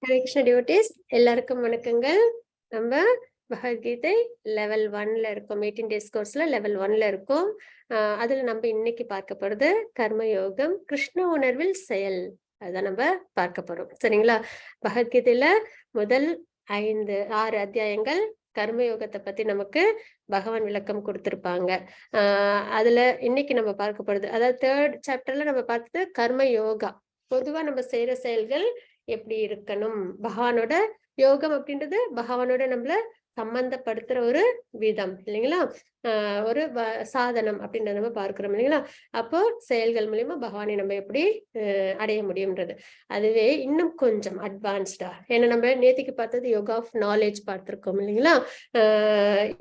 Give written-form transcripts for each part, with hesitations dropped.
Hare Krishna devotees எல்லாருக்கும் வணக்கங்கள். நம்ம பகவத்கீதை லெவல் 1ல இருக்கோம். 18 டேஸ் கோர்ஸ்ல லெவல் 1ல இருக்கோம். அதுல நம்ம இன்னைக்கு பார்க்க போறது கர்மயோகம், கிருஷ்ண உணர்வில் செயல். அதான் நம்ம பார்க்க போறோம். சரிங்களா? பகவத்கீதையில முதல் 6 அத்தியாயங்கள் கர்மயோகத்தை பத்தி நமக்கு பகவான் விளக்கம் கொடுத்திருப்பாங்க. அதுல இன்னைக்கு நம்ம பார்க்க போறது, அதாவது 3rd சாப்டர்ல நம்ம பார்த்தது கர்ம யோகா. பொதுவா நம்ம செய்யற செயல்கள் எப்படி இருக்கணும், பகவானோட யோகம் அப்படின்றது பகவானோட நம்மள சம்பந்தப்படுத்துற ஒரு விதம் இல்லைங்களா? ஒரு சாதனம் அப்படின்றத நம்ம பார்க்கிறோம் இல்லைங்களா? அப்போ செயல்கள் மூலியமா பகவானை நம்ம எப்படி அடைய முடியும்ன்றது. அதுவே இன்னும் கொஞ்சம் அட்வான்ஸ்டா, ஏன்னா நம்ம நேத்திக்கு பார்த்தது யோகா ஆஃப் நாலேஜ் பார்த்திருக்கோம் இல்லைங்களா?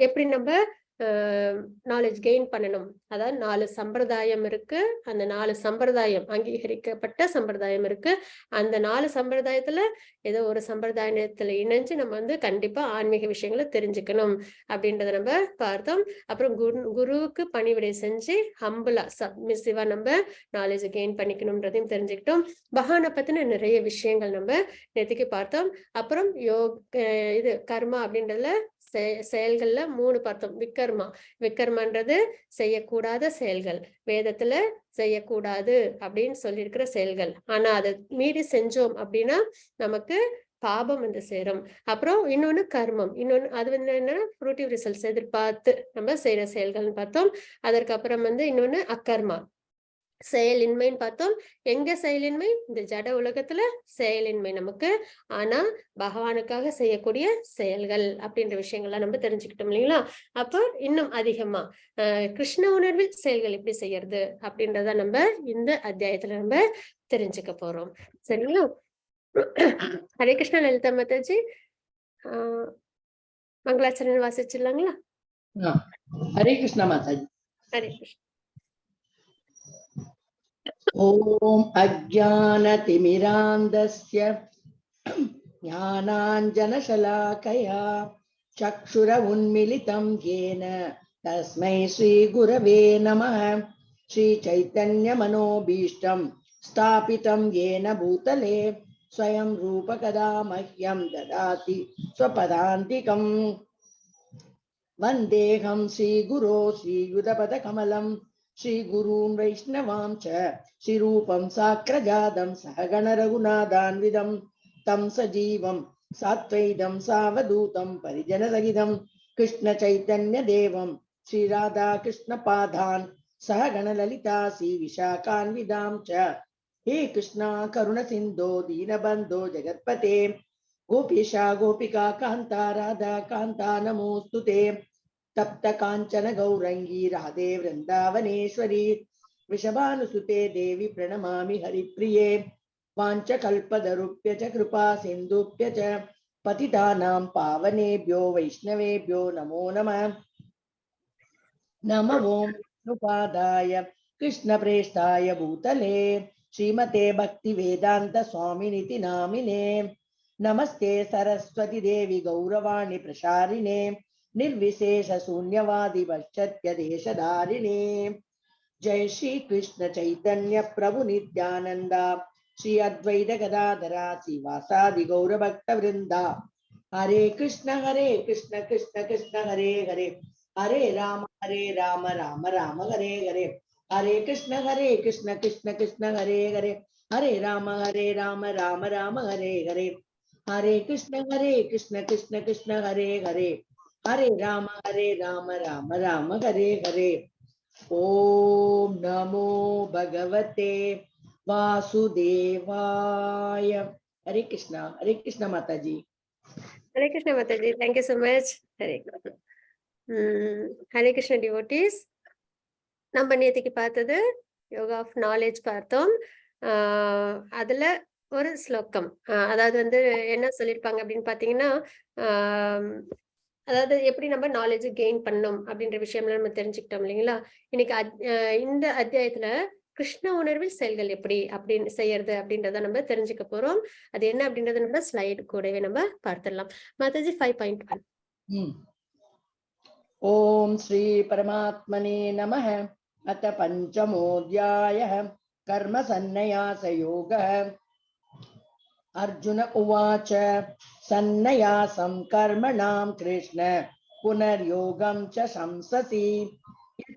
எப்படி நம்ம நாலேஜ் கெயின் பண்ணணும். அதாவது 4 சம்பிரதாயம் இருக்கு. அந்த 4 சம்பிரதாயம் அங்கீகரிக்கப்பட்ட சம்பிரதாயம் இருக்கு. அந்த 4 சம்பிரதாயத்துல ஏதோ ஒரு சம்பிரதாயத்துல இணைஞ்சு நம்ம கண்டிப்பா ஆன்மீக விஷயங்களை தெரிஞ்சுக்கணும் அப்படின்றத நம்ம பார்த்தோம். அப்புறம் குருவுக்கு பணிவிடை செஞ்சு ஹம்பிளா சப்மிசிவா நம்ம நாலேஜ் கெயின் பண்ணிக்கணும்ன்றதையும் தெரிஞ்சுக்கிட்டோம். பகவானை பத்தின நிறைய விஷயங்கள் நம்ம நேற்றுக்கு பார்த்தோம். அப்புறம் இது கர்மா அப்படின்றதுல செயல்கள்ல 3 பார்த்தோம். விக்கர்மான்றது செய்யக்கூடாத செயல்கள், வேதத்துல செய்யக்கூடாது அப்படின்னு சொல்லியிருக்கிற செயல்கள். ஆனா அதை மீறி செஞ்சோம் அப்படின்னா நமக்கு பாபம் சேரும். அப்புறம் இன்னொன்னு கர்மம், இன்னொன்னு அது என்னன்னா ஃப்ரூட்டிவ் ரிசல்ட்ஸ் எதிர்பார்த்து நம்ம செய்யற செயல்கள்னு பார்த்தோம். அதற்கு அப்புறம் இன்னொன்னு அக்கர்மா, செயலின்மைன்னு பார்த்தோம். எங்க செயலின்மை? இந்த ஜட உலகத்துல செயலின்மை நமக்கு. ஆனா பகவானுக்காக செய்யக்கூடிய செயல்கள் அப்படின்ற விஷயங்கள்லாம் நம்ம தெரிஞ்சுக்கிட்டோம் இல்லைங்களா? அப்போ இன்னும் அதிகமா கிருஷ்ண உணர்வில் செயல்கள் எப்படி செய்யறது அப்படின்றத நம்ம இந்த அத்தியாயத்துல நம்ம தெரிஞ்சுக்க போறோம். சரிங்களா? ஹரே கிருஷ்ணா. லலிதா மாதாஜி, மங்களாச்சரணம் வாசிச்சிடலாங்களா? ஹரே கிருஷ்ணா மாதாஜி. ஹரே கிருஷ்ணா. ஓம் அஜ்ஞானதிமிராந்தஸ்ய ஞானாஞ்சனசலாகயா சக்ஷுர உன்மிலிதம் येन தஸ்மை ஸ்ரீ குரவே நமः. ஸ்ரீ சைத்தன்ய மனோபீஷ்டம் ஸ்தாபிதம் येन பூதலே ஸ்வயம் ரூபகதா மஹ்யம் ததாதி ஸ்வபதாந்திகம். வந்தேகம் ஸ்ரீ குரோ ஸ்ரீயுதபத கமலம் श्री गुरून् वैष्णवां च श्रीरूपं साग्रजातं सहगण रघुनाथान्वितं तं सजीवं सात्वैदं सावधूतं परिजनसहितं कृष्ण चैतन्य देवं श्री राधा कृष्ण पादान् सहगण ललिता श्री विशाखान्वितां च। हे कृष्णा करुण सिन्धो दीनबन्धो जगत्पते गोपीशा गोपिका कान्ता राधा कान्ता नमोस्तुते। तप्त कांचन गौरंगी राधे वृंदावनेश्वरी वृषभानुसुते देवी प्रणमामि हरिप्रिये। वाञ्छकल्पतरुभ्य च कृपा सिन्धुभ्य च पतितानां पावनेभ्यो वैष्णवेभ्यो नमो नमः। नमो ओं विष्णुपादाय कृष्णप्रेष्ठाय भूतले श्रीमते भक्तिवेदान्त स्वामिनिति नामिने। नमस्ते सरस्वती देवी गौरवाणी प्रसारिणे निर्विशेष शून्यवादी वश्यत्य देशधारिणे। जय श्री कृष्ण चैतन्य प्रभु नित्यानंद श्री अद्वैत गदाधरा श्रीवासादि गौर भक्त वृंदा। हरे कृष्ण कृष्ण कृष्ण हरे हरे, हरे राम राम राम हरे हरे। हरे कृष्ण कृष्ण कृष्ण हरे हरे, हरे राम राम राम हरे हरे। हरे कृष्ण कृष्ण कृष्ण हरे हरे, हरे राम राम हरे हरे। ओम नमो भगवते वासुदेवाय। हरे कृष्णा माताजी। हरे कृष्णा माताजी, thank you so much. Hare Krishna. Hare Krishna devotees, நம்ம நேற்றுக்கு பார்த்தது யோகா ஆஃப் நாலேஜ் பார்த்தோம். அதுல ஒரு ஸ்லோகம், அதாவது என்ன சொல்லியிருப்பாங்க அப்படின்னு பார்த்தீங்கன்னா, அதாவது எப்படி நம்ம நாலேஜ் கெயின் பண்ணணும் அப்படின்ற விஷயம்ல நம்ம தெரிஞ்சுக்கிட்டோம் இல்லைங்களா? இன்னைக்கு இந்த அத்தியாயத்துல கிருஷ்ண உணர்வில் செயல்கள் எப்படி அப்படின்னு செய்யறது அப்படின்றத நம்ம தெரிஞ்சுக்க போறோம். அது என்ன அப்படின்றத நம்ம ஸ்லைடு கூடவே நம்ம பார்த்துடலாம். மாதாஜி 5.1. ஓம் ஸ்ரீ பரமாத்மனே நமः. அத பஞ்சமோऽध्यायः கர்ம சந்நியாச யோகः. अर्जुन उवाच सन्नयासं कर्मणां कृष्ण पुनर्योगं च संससि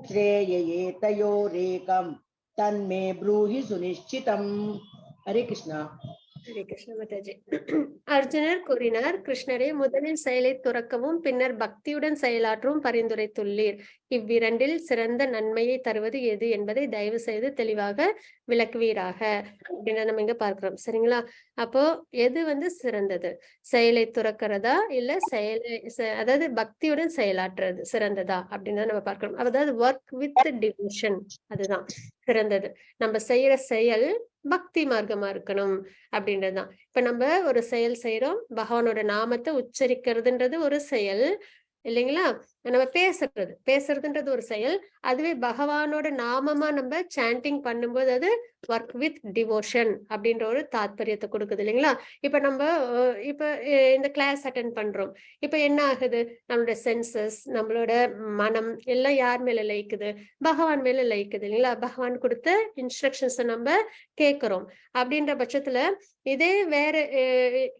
श्रेययेतयोरेकं तन्मे ब्रूहि सुनिश्चितम्. हरे कृष्णा. ஹரே கிருஷ்ண மாதாஜி. அர்ஜுனர் கூறினார், கிருஷ்ணரே, முதலில் செயலை துறக்கவும் பின்னர் பக்தியுடன் செயலாற்றவும் பரிந்துரைத்துள்ளீர். இவ்விரண்டில் சிறந்த நன்மையை தருவது எது என்பதை தயவு செய்து தெளிவாக விளக்குவீராக அப்படின்னு நம்ம இங்க பார்க்கிறோம். சரிங்களா? அப்போ எது சிறந்தது? செயலை துறக்கிறதா இல்ல அதாவது பக்தியுடன் செயலாற்றுறது சிறந்ததா அப்படின்னு நம்ம பார்க்கிறோம். அதாவது ஒர்க் வித் டிவோஷன், அதுதான் சிறந்தது. நம்ம செய்யற செயல் பக்தி மார்க்கமா இருக்கணும் அப்படின்றதுதான். இப்ப நம்ம ஒரு செயல் செய்யறோம், பகவானோட நாமத்தை உச்சரிக்கிறதுன்றது ஒரு செயல் இல்லைங்களா? நம்ம பேசுறதுன்றது ஒரு செயல். அதுவே பகவானோட நாமமா நம்ம சாண்டிங் பண்ணும்போது அது ஒர்க் வித் டிவோஷன் அப்படின்ற ஒரு தாத்பரியத்தை கொடுக்குது இல்லைங்களா? இப்ப நம்ம இப்ப இந்த கிளாஸ் அட்டென்ட் பண்றோம். இப்ப என்ன ஆகுது? நம்மளோட சென்சஸ், நம்மளோட மனம் எல்லாம் யார் மேல லயிக்குது? பகவான் மேல லயிக்குது இல்லைங்களா? பகவான் கொடுத்த இன்ஸ்ட்ரக்ஷன்ஸை நம்ம கேட்கிறோம். அப்படின்ற பட்சத்துல இதே வேற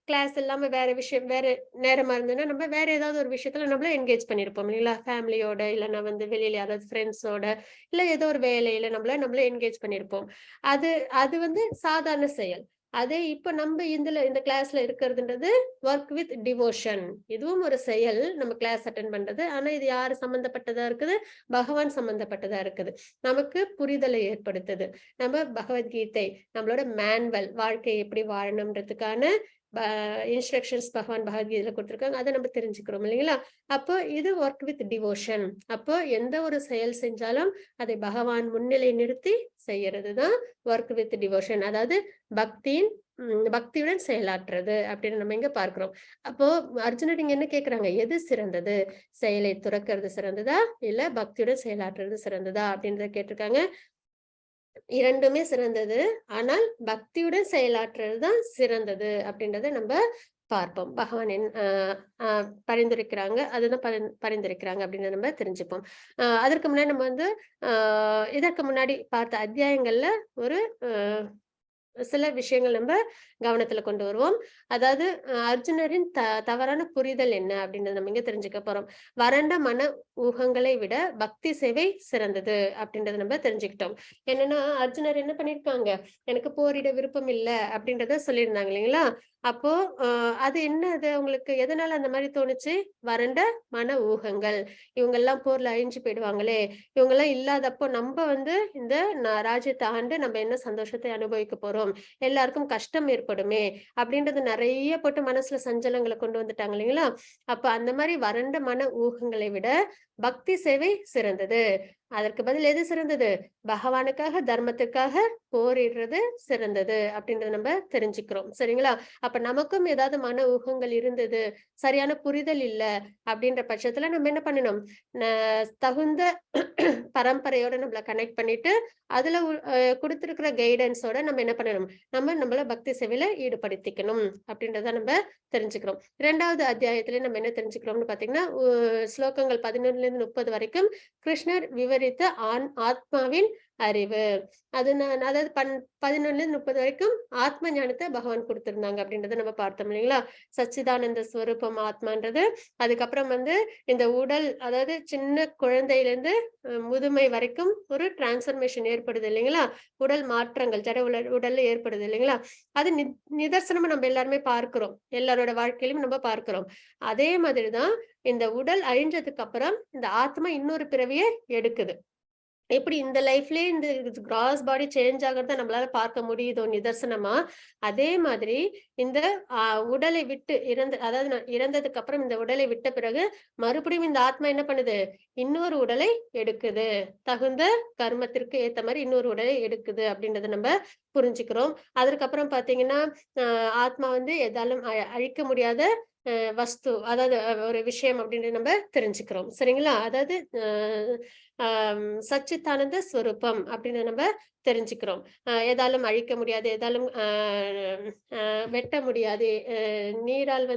கிளாஸ் இல்லாம வேற விஷயம், வேற நேரமா இருந்ததுன்னா நம்ம வேற ஏதாவது ஒரு விஷயத்துல நம்மள என்கேஜ் பண்ணிருப்போம் இல்லைங்களா? ஃபேமிலியோட, இல்லைன்னா வெளியில யாராவது ஃப்ரெண்ட்ஸோட, இல்ல ஏதோ ஒரு வேலையில நம்மள என்கேஜ் பண்ணிருப்போம். அது அது சாதாரண செயல். அதே இப்ப நம்ம இந்த கிளாஸ்ல இருக்கிறதுன்றது ஒர்க் வித் டிவோஷன். இதுவும் ஒரு செயல், நம்ம கிளாஸ் அட்டென்ட் பண்றது. ஆனா இது யாரு சம்பந்தப்பட்டதா இருக்குது? பகவான் சம்பந்தப்பட்டதா இருக்குது. நமக்கு புரிதலை ஏற்படுத்துது. நம்ம பகவத்கீதை, நம்மளோட மேன்வல், வாழ்க்கை எப்படி வாழணும்ன்றதுக்கான இன்ஸ்ட்ரக்ஷன்ஸ் பகவான் பகவத்கீதையில கொடுத்திருக்காங்க. அதை நம்ம தெரிஞ்சுக்கிறோம் இல்லைங்களா? அப்போ இது ஒர்க் வித் டிவோஷன். அப்போ எந்த ஒரு செயல் செஞ்சாலும் அதை பகவான் முன்னிலை நிறுத்தி செய்யறதுதான் ஒர்க் வித் டிவோஷன். அதாவது பக்தியுடன் செயலாற்றுறது அப்படின்னு நம்ம இங்க பார்க்கிறோம். அப்போ அர்ஜுனர் இங்க என்ன கேக்குறாங்க? எது சிறந்தது? செயலை துறக்கிறது சிறந்ததா இல்ல பக்தியுடன் செயலாற்றுறது சிறந்ததா அப்படின்றத கேட்டிருக்காங்க. இரண்டுமே சிறந்தது. ஆனால் பக்தியுடன் செயலாற்றுறதுதான் சிறந்தது அப்படின்றத நம்ம பார்ப்போம். பகவான் பரிந்துரைக்கிறாங்க, அதுதான் பரிந்துரைக்கிறாங்க அப்படின்னு நம்ம தெரிஞ்சுப்போம். அதற்கு முன்னாடி நம்ம இதற்கு முன்னாடி பார்த்த அத்தியாயங்கள்ல ஒரு சில விஷயங்கள் நம்ம கவனத்துல கொண்டு வருவோம். அதாவது அர்ஜுனரின் தவறான புரிதல் என்ன அப்படின்றத நம்ம இங்க தெரிஞ்சுக்க போறோம். வறண்ட மன ஊகங்களை விட பக்தி சேவை சிறந்தது அப்படின்றத நம்ம தெரிஞ்சுக்கிட்டோம். என்னன்னா அர்ஜுனர் என்ன பண்ணிருக்காங்க? எனக்கு போரிட விருப்பம் இல்ல அப்படின்றத சொல்லியிருந்தாங்க இல்லைங்களா? அப்போ அது அவங்களுக்கு எதனால அந்த மாதிரி தோணுச்சு? வறண்ட மன ஊகங்கள். இவங்க எல்லாம் போர்ல அழிஞ்சு போயிடுவாங்களே, இவங்க எல்லாம் இல்லாதப்போ நம்ம இந்த ராஜ்யத்தை ஆண்டு நம்ம என்ன சந்தோஷத்தை அனுபவிக்க போறோம், எல்லாருக்கும் கஷ்டம் ஏற்படுமே அப்படின்றது நிறைய போட்டு மனசுல சஞ்சலங்களை கொண்டு வந்துட்டாங்க இல்லைங்களா? அப்ப அந்த மாதிரி வறண்ட மன ஊகங்களை விட பக்தி சேவை சிறந்தது. அதற்கு பதில் எது சிறந்தது? பகவானுக்காக, தர்மத்துக்காக போரிடுறது சிறந்தது அப்படின்றத நம்ம தெரிஞ்சுக்கிறோம். சரிங்களா? அப்ப நமக்கும் ஏதாவது மன ஊகங்கள் இருந்தது, சரியான புரிதல் இல்ல அப்படின்ற பட்சத்துல நம்ம என்ன பண்ணணும்? தகுந்த பரம்பரையோட நம்மள கனெக்ட் பண்ணிட்டு அதுல கொடுத்திருக்கிற கைடன்ஸோட நம்ம என்ன பண்ணணும்? நம்மள பக்தி சேவையில ஈடுபடுத்திக்கணும் அப்படின்றத நம்ம தெரிஞ்சுக்கிறோம். 2வது அத்தியாயத்துல நம்ம என்ன தெரிஞ்சுக்கிறோம்னு பாத்தீங்கன்னா, ஸ்லோகங்கள் 11ல இருந்து 30 வரைக்கும் கிருஷ்ணர் விவரித்த ஆத்மாவின் அறிவு. அதாவது 11ல இருந்து 30 வரைக்கும் ஆத்ம ஞானத்தை பகவான் கொடுத்திருந்தாங்க அப்படின்றத நம்ம பார்த்தோம் இல்லைங்களா? சச்சிதானந்த ஸ்வரூபம் ஆத்மான்றது. அதுக்கப்புறம் இந்த உடல், அதாவது சின்ன குழந்தையில இருந்து முதுமை வரைக்கும் ஒரு டிரான்ஸ்பர்மேஷன் ஏற்படுது இல்லைங்களா? உடல் மாற்றங்கள் ஜட உடல்ல ஏற்படுது இல்லைங்களா? அது நிதர்சனமா நம்ம எல்லாருமே பார்க்கிறோம். எல்லாரோட வாழ்க்கையிலும் நம்ம பார்க்கிறோம். அதே மாதிரிதான் இந்த உடல் அழிஞ்சதுக்கு அப்புறம் இந்த ஆத்மா இன்னொரு பிறவியை எடுக்குது. எப்படி இந்த லைஃப்லயே இந்த கிராஸ் பாடி சேஞ்ச் ஆகிறத நம்மளால பார்க்க முடியுதோ நிதர்சனமா, அதே மாதிரி இந்த உடலை விட்டு அதாவது இறந்ததுக்கு அப்புறம் இந்த உடலை விட்ட பிறகு மறுபடியும் இந்த ஆத்மா என்ன பண்ணுது? இன்னொரு உடலை எடுக்குது. தகுந்த கர்மத்திற்கு ஏத்த மாதிரி இன்னொரு உடலை எடுக்குது அப்படின்றத நம்ம புரிஞ்சுக்கிறோம். அதற்கப்புறம் பாத்தீங்கன்னா ஆத்மா எதாலும் அழிக்க முடியாத வஸ்து, அதாவது ஒரு விஷயம் அப்படின்னு நம்ம தெரிஞ்சுக்கிறோம். சரிங்களா? அதாவது சச்சித்தானந்த ஸ்வரூபம் அப்படின்னு நம்ம தெரிஞ்சுக்கிறோம். எதாலும் அழிக்க முடியாது, எதாலும் வெட்ட முடியாது, நீரால்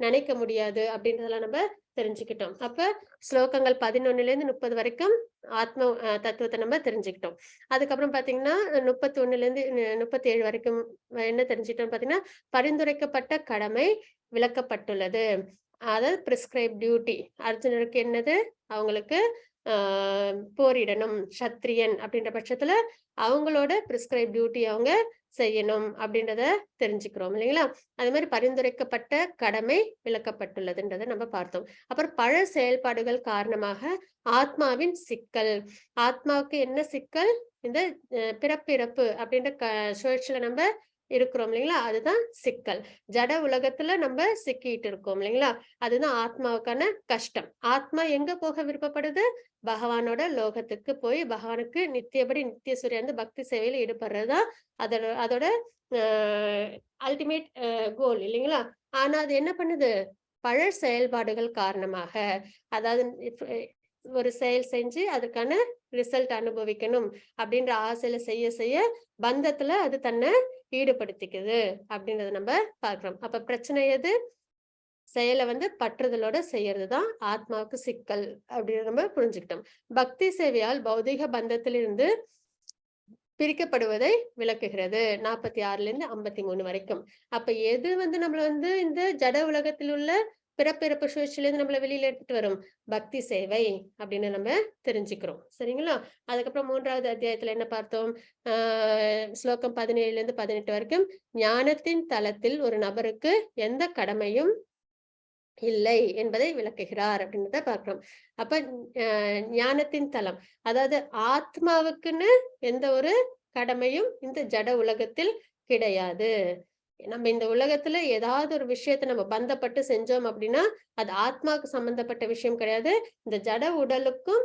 நனைக்க முடியாது அப்படின்றதெல்லாம் நம்ம தெரிஞ்சுக்கிட்டோம். அப்ப ஸ்லோகங்கள் 11ல இருந்து 30 வரைக்கும் ஆத்ம தத்துவத்தை நம்ம தெரிஞ்சுக்கிட்டோம். அதுக்கப்புறம் பாத்தீங்கன்னா 31ல இருந்து 37 வரைக்கும் என்ன தெரிஞ்சுக்கிட்டோம் பாத்தீங்கன்னா, பரிந்துரைக்கப்பட்ட கடமை விளக்கப்பட்டுள்ளது. அதாவது பிரிஸ்கிரைப் டியூட்டி அர்ஜுனருக்கு என்னது, அவங்களுக்கு போரிடணும், சத்திரியன் அப்படின்ற பட்சத்துல அவங்களோட பிரிஸ்கிரைப் டியூட்டி அவங்க செய்யணும் அப்படின்றத தெரிஞ்சுக்கிறோம் இல்லைங்களா? அதே மாதிரி பரிந்துரைக்கப்பட்ட கடமை விளக்கப்பட்டுள்ளதுன்றதை நம்ம பார்த்தோம். அப்புறம் பல செயல்பாடுகள் காரணமாக ஆத்மாவின் சிக்கல். ஆத்மாவுக்கு என்ன சிக்கல்? இந்த பிறப்பிறப்பு அப்படின்ற சுழற்சியில நம்ம இருக்கிறோம் இல்லைங்களா? அதுதான் சிக்கல். ஜட உலகத்துல நம்ம சிக்கிட்டு இருக்கோம் இல்லைங்களா? அதுதான் ஆத்மாவுக்கான கஷ்டம். ஆத்மா எங்க போக விருப்பப்படுது? பகவானோட லோகத்துக்கு போய் பகவானுக்கு நித்தியபடி நித்திய சூரிய வந்து பக்தி சேவையில் ஈடுபடுறதுதான் அதோட அதோட அல்டிமேட் கோல் இல்லைங்களா? ஆனா அது என்ன பண்ணுது? பல செயல்பாடுகள் காரணமாக, அதாவது ஒரு செயல் செஞ்சு அதுக்கான ரிசல்ட் அனுபவிக்கணும் அப்படின்ற ஆசையில செய்ய செய்ய பந்தத்துல அது தன்னை ஈடுபடுத்திக்குது அப்படின்றத நம்ம பார்க்கிறோம். அப்ப பிரச்சனை எது? செயலை வந்து பற்றுதலோட செய்யறதுதான் ஆத்மாவுக்கு சிக்கல் அப்படின்னு நம்ம புரிஞ்சுக்கிட்டோம். பக்தி சேவையால் பௌதிக பந்தத்திலிருந்து பிரிக்கப்படுவதை விளக்குகிறது. 46ல இருந்து 53 வரைக்கும். அப்ப எது வந்து நம்மள வந்து இந்த ஜட உலகத்தில் உள்ள பிறப்பிறப்பு சுழற்சியில இருந்து நம்மள வெளியில எடுத்துட்டு வரும்? பக்தி சேவை அப்படின்னு நம்ம தெரிஞ்சுக்கிறோம். சரிங்களா? அதுக்கப்புறம் 3வது அத்தியாயத்துல என்ன பார்த்தோம்? ஸ்லோகம் 17ல இருந்து 18 வரைக்கும் ஞானத்தின் தளத்தில் ஒரு நபருக்கு எந்த கடமையும் இல்லை என்பதை விளக்குகிறார் அப்படின்றத பார்க்கிறோம். அப்ப ஞானத்தின் தலம், அதாவது ஆத்மாவுக்குன்னு எந்த ஒரு கடமையும் இந்த ஜட உலகத்தில் கிடையாது. நம்ம இந்த உலகத்துல ஏதாவது ஒரு விஷயத்தை நம்ம பந்தப்பட்டு செஞ்சோம் அப்படின்னா அது ஆத்மாவுக்கு சம்பந்தப்பட்ட விஷயம் கிடையாது. இந்த ஜட உடலுக்கும்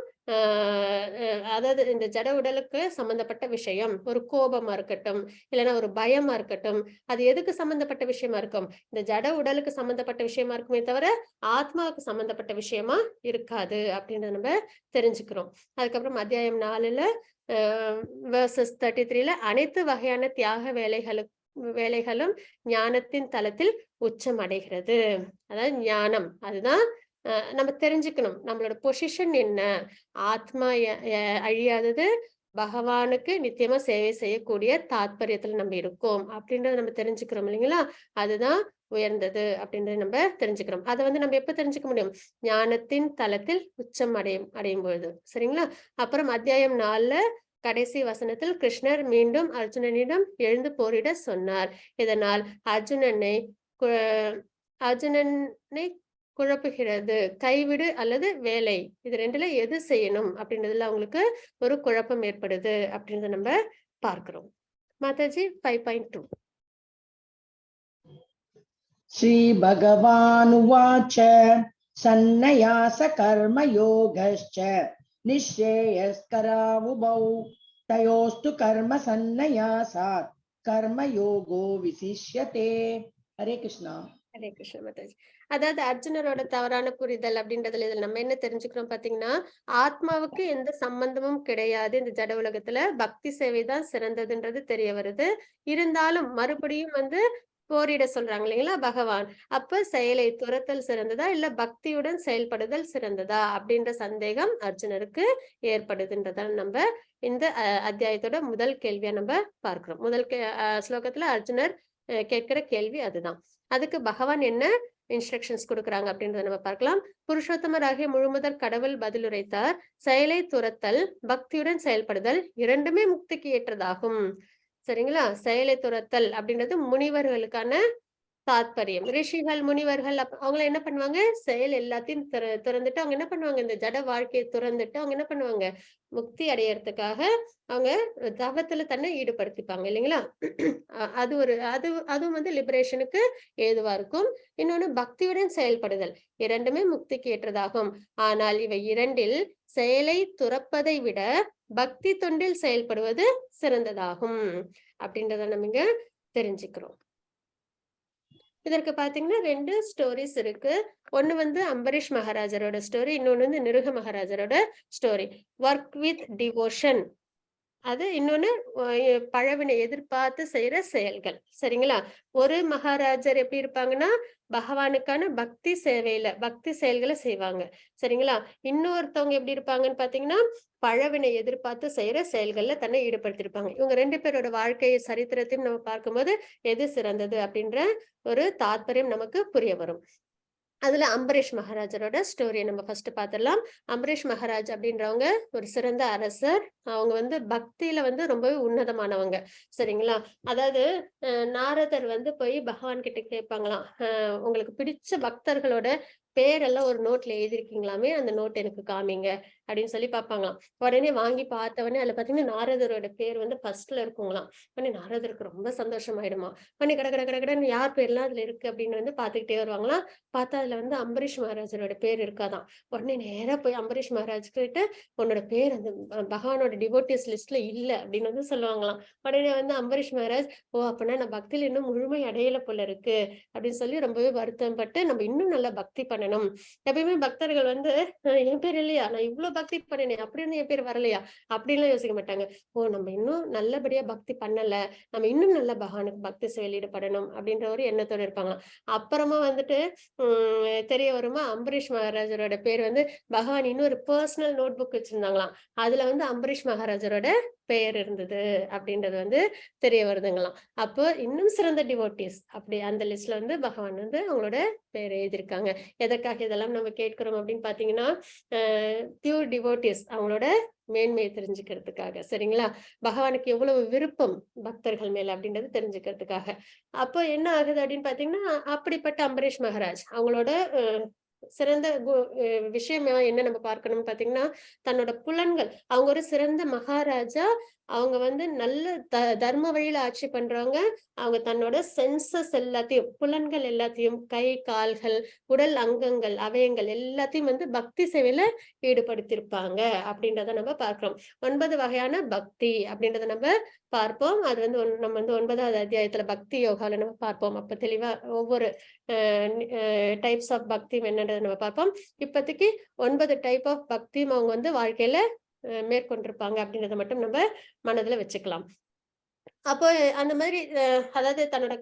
அதாவது இந்த ஜட உடலுக்கு சம்பந்தப்பட்ட விஷயம். ஒரு கோபமா இருக்கட்டும், இல்லைன்னா ஒரு பயமா இருக்கட்டும், அது எதுக்கு சம்பந்தப்பட்ட விஷயமா இருக்கும்? இந்த ஜட உடலுக்கு சம்பந்தப்பட்ட விஷயமா இருக்குமே தவிர ஆத்மாவுக்கு சம்பந்தப்பட்ட விஷயமா இருக்காது அப்படின்றத நம்ம தெரிஞ்சுக்கிறோம். அதுக்கப்புறம் அத்தியாயம் 4ல verses 33ல அனைத்து வகையான தியாக வேலைகளும் ஞானத்தின் தளத்தில் உச்சம் அடைகிறது. அதாவது ஞானம் அதுதான் நம்ம தெரிஞ்சுக்கணும். நம்மளோட பொசிஷன் என்ன? ஆத்மா அழியாதது, பகவானுக்கு நித்தியமா சேவை செய்யக்கூடிய தாத்பரியத்துல நம்ம இருக்கோம் அப்படின்றத நம்ம தெரிஞ்சுக்கிறோம் இல்லைங்களா? அதுதான் உயர்ந்தது அப்படின்றத நம்ம தெரிஞ்சுக்கிறோம். அதை வந்து நம்ம எப்ப தெரிஞ்சுக்க முடியும்? ஞானத்தின் தளத்தில் உச்சம் அடையும் பொழுது. சரிங்களா? அப்புறம் அத்தியாயம் 4ல கடைசி வசனத்தில் கிருஷ்ணர் மீண்டும் அர்ஜுனனிடம் எழுந்து போரிட சொன்னார். இதனால் அர்ஜுனனை குழப்புகிறது. கைவிடு அல்லது வேலை, இது ரெண்டுல எது செய்யணும் அப்படின்றதுல அவங்களுக்கு ஒரு குழப்பம் ஏற்படுது அப்படின்றத நம்ம பார்க்கிறோம். மாதாஜி 5.2. ஸ்ரீ பகவானுவாச்ச சந்நியாச கர்ம யோகஸ்ச நிஸ்ரேயஸ்கராவுபௌ தயோஸ்து கர்ம சந்நியாசாத் கர்ம யோகோ விசிஷ்யதே. ஹரே கிருஷ்ணா. ஹரே கிருஷ்ண மாதாஜி. அதாவது அர்ஜுனரோட தவறான புரிதல் அப்படின்றதுல இதுல நம்ம என்ன தெரிஞ்சுக்கிறோம் பாத்தீங்கன்னா, ஆத்மாவுக்கு எந்த சம்பந்தமும் கிடையாது இந்த ஜட உலகத்துல. பக்தி சேவை தான் சிறந்ததுன்றது தெரிய வருது. இருந்தாலும் மறுபடியும் வந்து போரிட சொல்றாங்க இல்லைங்களா பகவான். அப்ப செயலை துரத்தல் சிறந்ததா இல்ல பக்தியுடன் செயல்படுதல் சிறந்ததா அப்படின்ற சந்தேகம் அர்ஜுனருக்கு ஏற்படுதுன்றத நம்ம இந்த அத்தியாயத்தோட முதல் கேள்வியா நம்ம பார்க்கிறோம். முதல் ஸ்லோகத்துல அர்ஜுனர் கேட்கிற கேள்வி அதுதான். அதுக்கு பகவான் என்ன இன்ஸ்ட்ரக்ஷன்ஸ் கொடுக்குறாங்க அப்படின்றத நம்ம பார்க்கலாம். புருஷோத்தமராகிய முழுமுதற் கடவுள் பதிலுரைத்தார். செயலை துரத்தல், பக்தியுடன் செயல்படுதல் இரண்டுமே முக்திக்கு ஏற்றதாகும். சரிங்களா? செயலை துரத்தல் அப்படின்றது முனிவர்களுக்கான தாத்பரியம். ரிஷிகள், முனிவர்கள் அவங்க என்ன பண்ணுவாங்க? செயல் எல்லாத்தையும் துறந்துட்டு அவங்க என்ன பண்ணுவாங்க? இந்த ஜட வாழ்க்கையை துறந்துட்டு அவங்க என்ன பண்ணுவாங்க? முக்தி அடையறதுக்காக அவங்க தவத்துல தன்னை ஈடுபடுத்திப்பாங்க இல்லைங்களா? அதுவும் வந்து லிபரேஷனுக்கு ஏதுவா இருக்கும். இன்னொன்னு பக்தியுடன் செயல்படுதல் இரண்டுமே முக்திக்கு ஏற்றதாகும். ஆனால் இவை இரண்டில் செயலை துறப்பதை விட பக்தி தொண்டில் செயல்படுவது சிறந்ததாகும் அப்படின்றத நம்ம இங்க தெரிஞ்சுக்கிறோம். இதற்கு பாத்தீங்கன்னா 2 ஸ்டோரிஸ் இருக்கு. ஒண்ணு வந்து அம்பரீஷ் மகாராஜரோட ஸ்டோரி, இன்னொன்னு வந்து நிருக மகாராஜரோட ஸ்டோரி. ஒர்க் வித் டிவோஷன் அது இன்னொன்னு பழவினை எதிர்பார்த்து செய்யற செயல்கள். சரிங்களா? ஒரு மகாராஜர் எப்படி இருப்பாங்கன்னா, பகவானுக்கான பக்தி சேவையில, பக்தி செயல்கள செய்வாங்க. சரிங்களா? இன்னொருத்தவங்க எப்படி இருப்பாங்கன்னு பார்த்தீங்கன்னா, பழவினை எதிர்பார்த்து செய்யற செயல்கள்ல தன்னை ஈடுபடுத்தியிருப்பாங்க. இவங்க 2 பேரோட வாழ்க்கை சரித்திரத்தையும் நம்ம பார்க்கும்போது, எது சிறந்தது அப்படின்ற ஒரு தாத்பரியம் நமக்கு புரிய வரும். அதுல அம்பரீஷ் மகாராஜரோட ஸ்டோரிய நம்ம ஃபர்ஸ்ட் பாத்துடலாம். அம்பரீஷ் மகாராஜ் அப்படின்றவங்க ஒரு சிறந்த அரசர். அவங்க வந்து பக்தியில வந்து ரொம்பவே உன்னதமானவங்க. சரிங்களா? அதாவது நாரதர் வந்து போய் பகவான் கிட்ட கேட்பாங்களாம். உங்களுக்கு பிடிச்ச பக்தர்களோட பேரெல்லாம் ஒரு நோட்ல எழுதியிருக்கீங்களாமே, அந்த நோட் எனக்கு காமிங்க அப்படின்னு சொல்லி பார்ப்பாங்களாம். உடனே வாங்கி பார்த்த உடனே அதுல பாத்தீங்கன்னா நாரதரோட பேர் வந்து ஃபர்ஸ்ட்ல இருக்குங்களாம். உடனே நாரதருக்கு ரொம்ப சந்தோஷமாயிடுமா. உடனே கட கட கட கடன்னு யார் பேர்லாம் அதுல இருக்கு அப்படின்னு வந்து பாத்துக்கிட்டே வருவாங்களாம். பார்த்தா அதுல வந்து அம்பரீஷ் மகாராஜரோட பேர் இருக்காதாம். உடனே நேரா போய் அம்பரீஷ் மகாராஜ் கிட்ட உன்னோட பேர் அந்த பகவானோட டிவோட்டிஸ் லிஸ்ட்ல இல்ல அப்படின்னு வந்து சொல்லுவாங்களாம். உடனே வந்து அம்பரீஷ் மகாராஜ், ஓ அப்பனா நான் பக்தியில இன்னும் முழுமை அடையல போல இருக்கு அப்படின்னு சொல்லி ரொம்பவே வருத்தம் பட்டு, நம்ம இன்னும் நல்லா பக்தி பண்ணணும். எப்பயுமே பக்தர்கள் வந்து என் பேர் இல்லையா, நான் இவ்வளவு பக்தி பண்ணினேன் அப்படி இருந்து என் பேர் வரலையா அப்படின்லாம் யோசிக்க மாட்டாங்க. ஓ நம்ம இன்னும் நல்லபடியா பக்தி பண்ணல, நம்ம இன்னும் நல்லா பகவானுக்கு பக்தி செயல் ஈடுபடணும் அப்படின்ற ஒரு எண்ணத்தோட இருப்பாங்க. அப்புறமா வந்துட்டு தெரிய வருமா, அம்பரீஷ் மகாராஜரோட பேர் வந்து பகவான் இன்னொரு பர்சனல் நோட் புக் வச்சிருந்தாங்களாம். அதுல வந்து அம்பரீஷ் மகாராஜரோட பெயர் இருந்தது அப்படின்றது வந்து தெரிய வருதுங்களாம். அப்போ இன்னும் சிறந்த டிவோட்டீஸ் அப்படி அந்த லிஸ்ட்ல வந்து பகவான் வந்து அவங்களோட பேர் எழுதியிருக்காங்க. எதற்காக இதெல்லாம் நம்ம கேட்கிறோம் அப்படின்னு பாத்தீங்கன்னா, பியூர் டிவோட்டீஸ் அவங்களோட மேன்மையை தெரிஞ்சுக்கிறதுக்காக. சரிங்களா? பகவானுக்கு எவ்வளவு விருப்பம் பக்தர்கள் மேல அப்படின்றது தெரிஞ்சுக்கிறதுக்காக. அப்போ என்ன ஆகுது அப்படின்னு பாத்தீங்கன்னா, அப்படிப்பட்ட அம்பரீஷ் மகாராஜ் அவங்களோட சிறந்த விஷயம் என்ன நம்ம பார்க்கணும்னு பாத்தீங்கன்னா, தன்னோட புலன்கள் அவங்க ஒரு சிறந்த மகாராஜா. அவங்க வந்து நல்ல தர்ம வழியில ஆட்சி பண்றவங்க. அவங்க தன்னோட சென்சஸ் எல்லாத்தையும், புலன்கள் எல்லாத்தையும், கை, கால்கள், உடல் அங்கங்கள், அவயங்கள் எல்லாத்தையும் வந்து பக்தி சேவையில ஈடுபடுத்தியிருப்பாங்க அப்படின்றத நம்ம பார்க்கிறோம். 9 வகையான பக்தி அப்படின்றத நம்ம பார்ப்போம். அது வந்து நம்ம வந்து 9வது அத்தியாயத்துல பக்தி யோகால நம்ம பார்ப்போம். அப்ப தெளிவா ஒவ்வொரு டைப்ஸ் ஆஃப் பக்தி என்னன்றதை நம்ம பார்ப்போம். இப்போதைக்கு 9 டைப் ஆஃப் பக்தியும் அவங்க வந்து வாழ்க்கையில மேற்கொண்டிருப்பாங்க அப்படின்றத மட்டும் நம்ம மனதுல வச்சுக்கலாம். அப்போ அந்த மாதிரி அதாவது தன்னோட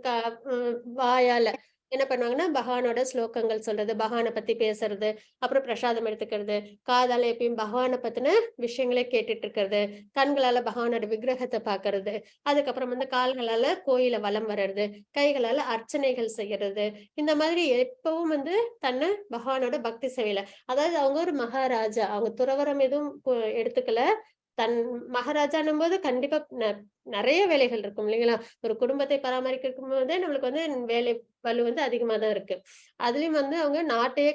வாயால என்ன பண்ணுவாங்கன்னா, பகவானோட ஸ்லோகங்கள் சொல்றது, பகவான பத்தி பேசுறது, அப்புறம் பிரசாதம் எடுத்துக்கிறது, காதால எப்பயும் பகவான பத்தின விஷயங்களே கேட்டுட்டு இருக்கிறது, கண்களால பகவானோட விக்கிரகத்தை பாக்குறது, அதுக்கப்புறம் வந்து கால்களால கோயில வலம் வர்றது, கைகளால அர்ச்சனைகள் செய்யறது, இந்த மாதிரி எப்பவும் வந்து தன்னை பகவானோட பக்தி சேவையில, அதாவது அவங்க ஒரு மகாராஜா, அவங்க துறவரம் எதுவும் எடுத்துக்கல. தன் மகாராஜான்னும் போது கண்டிப்பா நிறைய வேலைகள் இருக்கும் இல்லைங்களா? ஒரு குடும்பத்தை பராமரிக்கும் போதே நம்மளுக்கு வந்து வேலை பளு வந்து அதிகமா தான் இருக்கு. அதுலயும் வந்து அவங்க நாட்டையே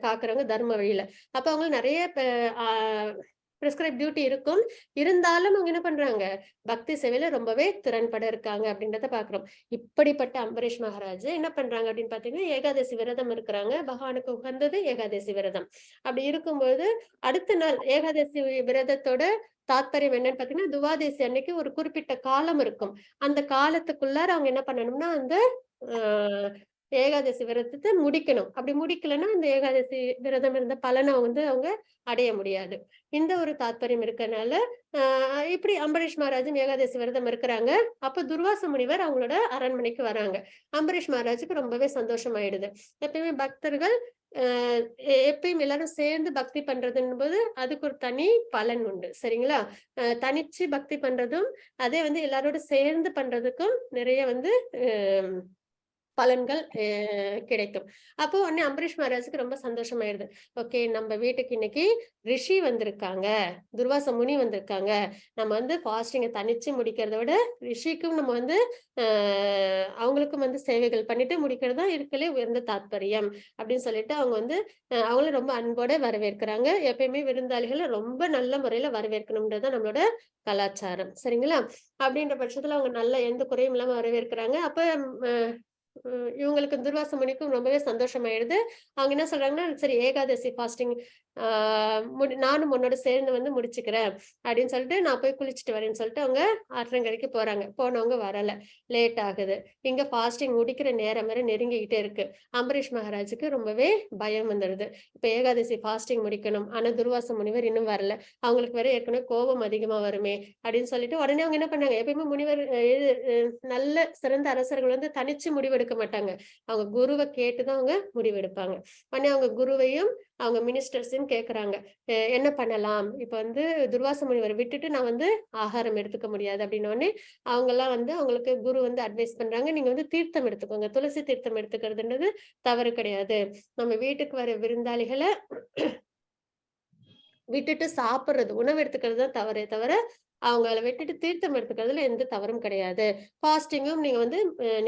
காக்குறவங்க தர்ம வழியில. அப்ப அவங்க நிறைய பிரிஸ்கிரைப் டியூட்டி இருக்கும். இருந்தாலும் அவங்க என்ன பண்றாங்க? பக்தி சேவையில ரொம்பவே திறன்பட இருக்காங்க அப்படின்றத பார்க்கிறோம். இப்படிப்பட்ட அம்பரீஷ் மகாராஜ் என்ன பண்றாங்க அப்படின்னு பார்த்தீங்கன்னா, ஏகாதசி விரதம் இருக்கிறாங்க. பகவானுக்கு உகந்தது ஏகாதசி விரதம். அப்படி இருக்கும்போது அடுத்த நாள் ஏகாதசி விரதத்தோட தாத்பரியம் என்னன்னு பார்த்தீங்கன்னா, துவாதசி அன்னைக்கு ஒரு குறிப்பிட்ட காலம் இருக்கும். அந்த காலத்துக்குள்ளார அவங்க என்ன பண்ணணும்னா, அந்த அ ஏகாதசி விரதத்த முடிக்கணும். அப்படி முடிக்கலன்னா, அந்த ஏகாதசி விரதம் இருந்த பலன வந்து அவங்க அடைய முடியாது. இந்த ஒரு தாத்பரியம் இருக்கனால, அ இப்படி அம்பரீஷ் மகாராஜும் ஏகாதசி விரதம் இருக்கிறாங்க. அப்ப துர்வாச முனிவர் அவங்களோட அரண்மனைக்கு வராங்க. அம்பரீஷ் மகாராஜுக்கு ரொம்பவே சந்தோஷமாயிடுது. எப்பயுமே பக்தர்கள் அ எப்பயும் எல்லாரும் சேர்ந்து பக்தி பண்றதுன்னும்போது, அதுக்கு ஒரு தனி பலன் உண்டு. சரிங்களா? தனிச்சு பக்தி பண்றதும், அதே வந்து எல்லாரோட சேர்ந்து பண்றதுக்கும் நிறைய வந்து அ பலன்கள் கிடைக்கும். அப்போ உடனே அம்பரீஷ் மகாராஜுக்கு ரொம்ப சந்தோஷமாயிடுது. ஓகே நம்ம வீட்டுக்கு இன்னைக்கு ரிஷி வந்திருக்காங்க. துர்வாச முனி வந்திருக்காங்க. நம்ம வந்து ஃபாஸ்டிங்க தனிச்சு முடிக்கிறத விட, ரிஷிக்கும் நம்ம வந்து அ அவங்களுக்கும் வந்து சேவைகள் பண்ணிட்டு முடிக்கிறது தான் இருக்கறதுலே உயர்ந்த தாத்பரியம். அப்படின்னு சொல்லிட்டு அவங்க வந்து அவங்களும் ரொம்ப அன்போட வரவேற்கிறாங்க. எப்பயுமே விருந்தாளிகள ரொம்ப நல்ல முறையில வரவேற்கணும்ன்றது தான் நம்மளோட கலாச்சாரம். சரிங்களா? அப்படின்ற பட்சத்துல அவங்க நல்ல எந்த குறையும் இல்லாம வரவேற்கிறாங்க. அப்ப அ இவங்களுக்கு துர்வாச முனிக்கும் ரொம்பவே சந்தோஷமாயிடுது. அவங்க என்ன சொல்றாங்கன்னா, சரி ஏகாதசி ஃபாஸ்டிங் நானும் உன்னோட சேர்ந்து வந்து முடிச்சுக்கிறேன் அப்படின்னு சொல்லிட்டு நான் போய் குளிச்சுட்டு வரேன்னு சொல்லிட்டு அவங்க ஆற்றங்கரைக்கு போறாங்க. போனவங்க வரல. லேட் ஆகுது. இங்க ஃபாஸ்டிங் முடிக்கிற நேரம் வேற நெருங்கிக்கிட்டே இருக்கு. அம்பரீஷ் மகாராஜுக்கு ரொம்பவே பயம் வந்துடுது. இப்ப ஏகாதசி ஃபாஸ்டிங் முடிக்கணும். ஆனா துர்வாச முனிவர் இன்னும் வரல. அவங்களுக்கு வேற ஏற்கனவே கோபம் அதிகமா வருமே அப்படின்னு சொல்லிட்டு உடனே அவங்க என்ன பண்ணாங்க, எப்பயுமே முனிவர் நல்ல சிறந்த அரசர்கள் வந்து தனிச்சு முடிவெடுக்க மாட்டாங்க. அவங்க குருவை கேட்டுதான் அவங்க முடிவெடுப்பாங்க. உடனே அவங்க குருவையும் அவங்க மினிஸ்டர்ஸையும் கேக்குறாங்க. என்ன பண்ணலாம்? இப்ப வந்து துர்வாச முனிவரை விட்டுட்டு நான் வந்து ஆகாரம் எடுத்துக்க முடியாது அப்படின்னோடனே அவங்கெல்லாம் வந்து அவங்களுக்கு குரு வந்து அட்வைஸ் பண்றாங்க. நீங்க வந்து தீர்த்தம் எடுத்துக்கோங்க. துளசி தீர்த்தம் எடுத்துக்கிறதுன்றது தவறு கிடையாது. நம்ம வீட்டுக்கு வர விருந்தாளிகள விட்டுட்டு சாப்பிடுறது, உணவு எடுத்துக்கிறது தான் தவறே தவிர, அவங்கள விட்டுட்டு தீர்த்தம் எடுத்துக்கிறதுல எந்த தவறும் கிடையாது. ஃபாஸ்டிங்கும் நீங்க வந்து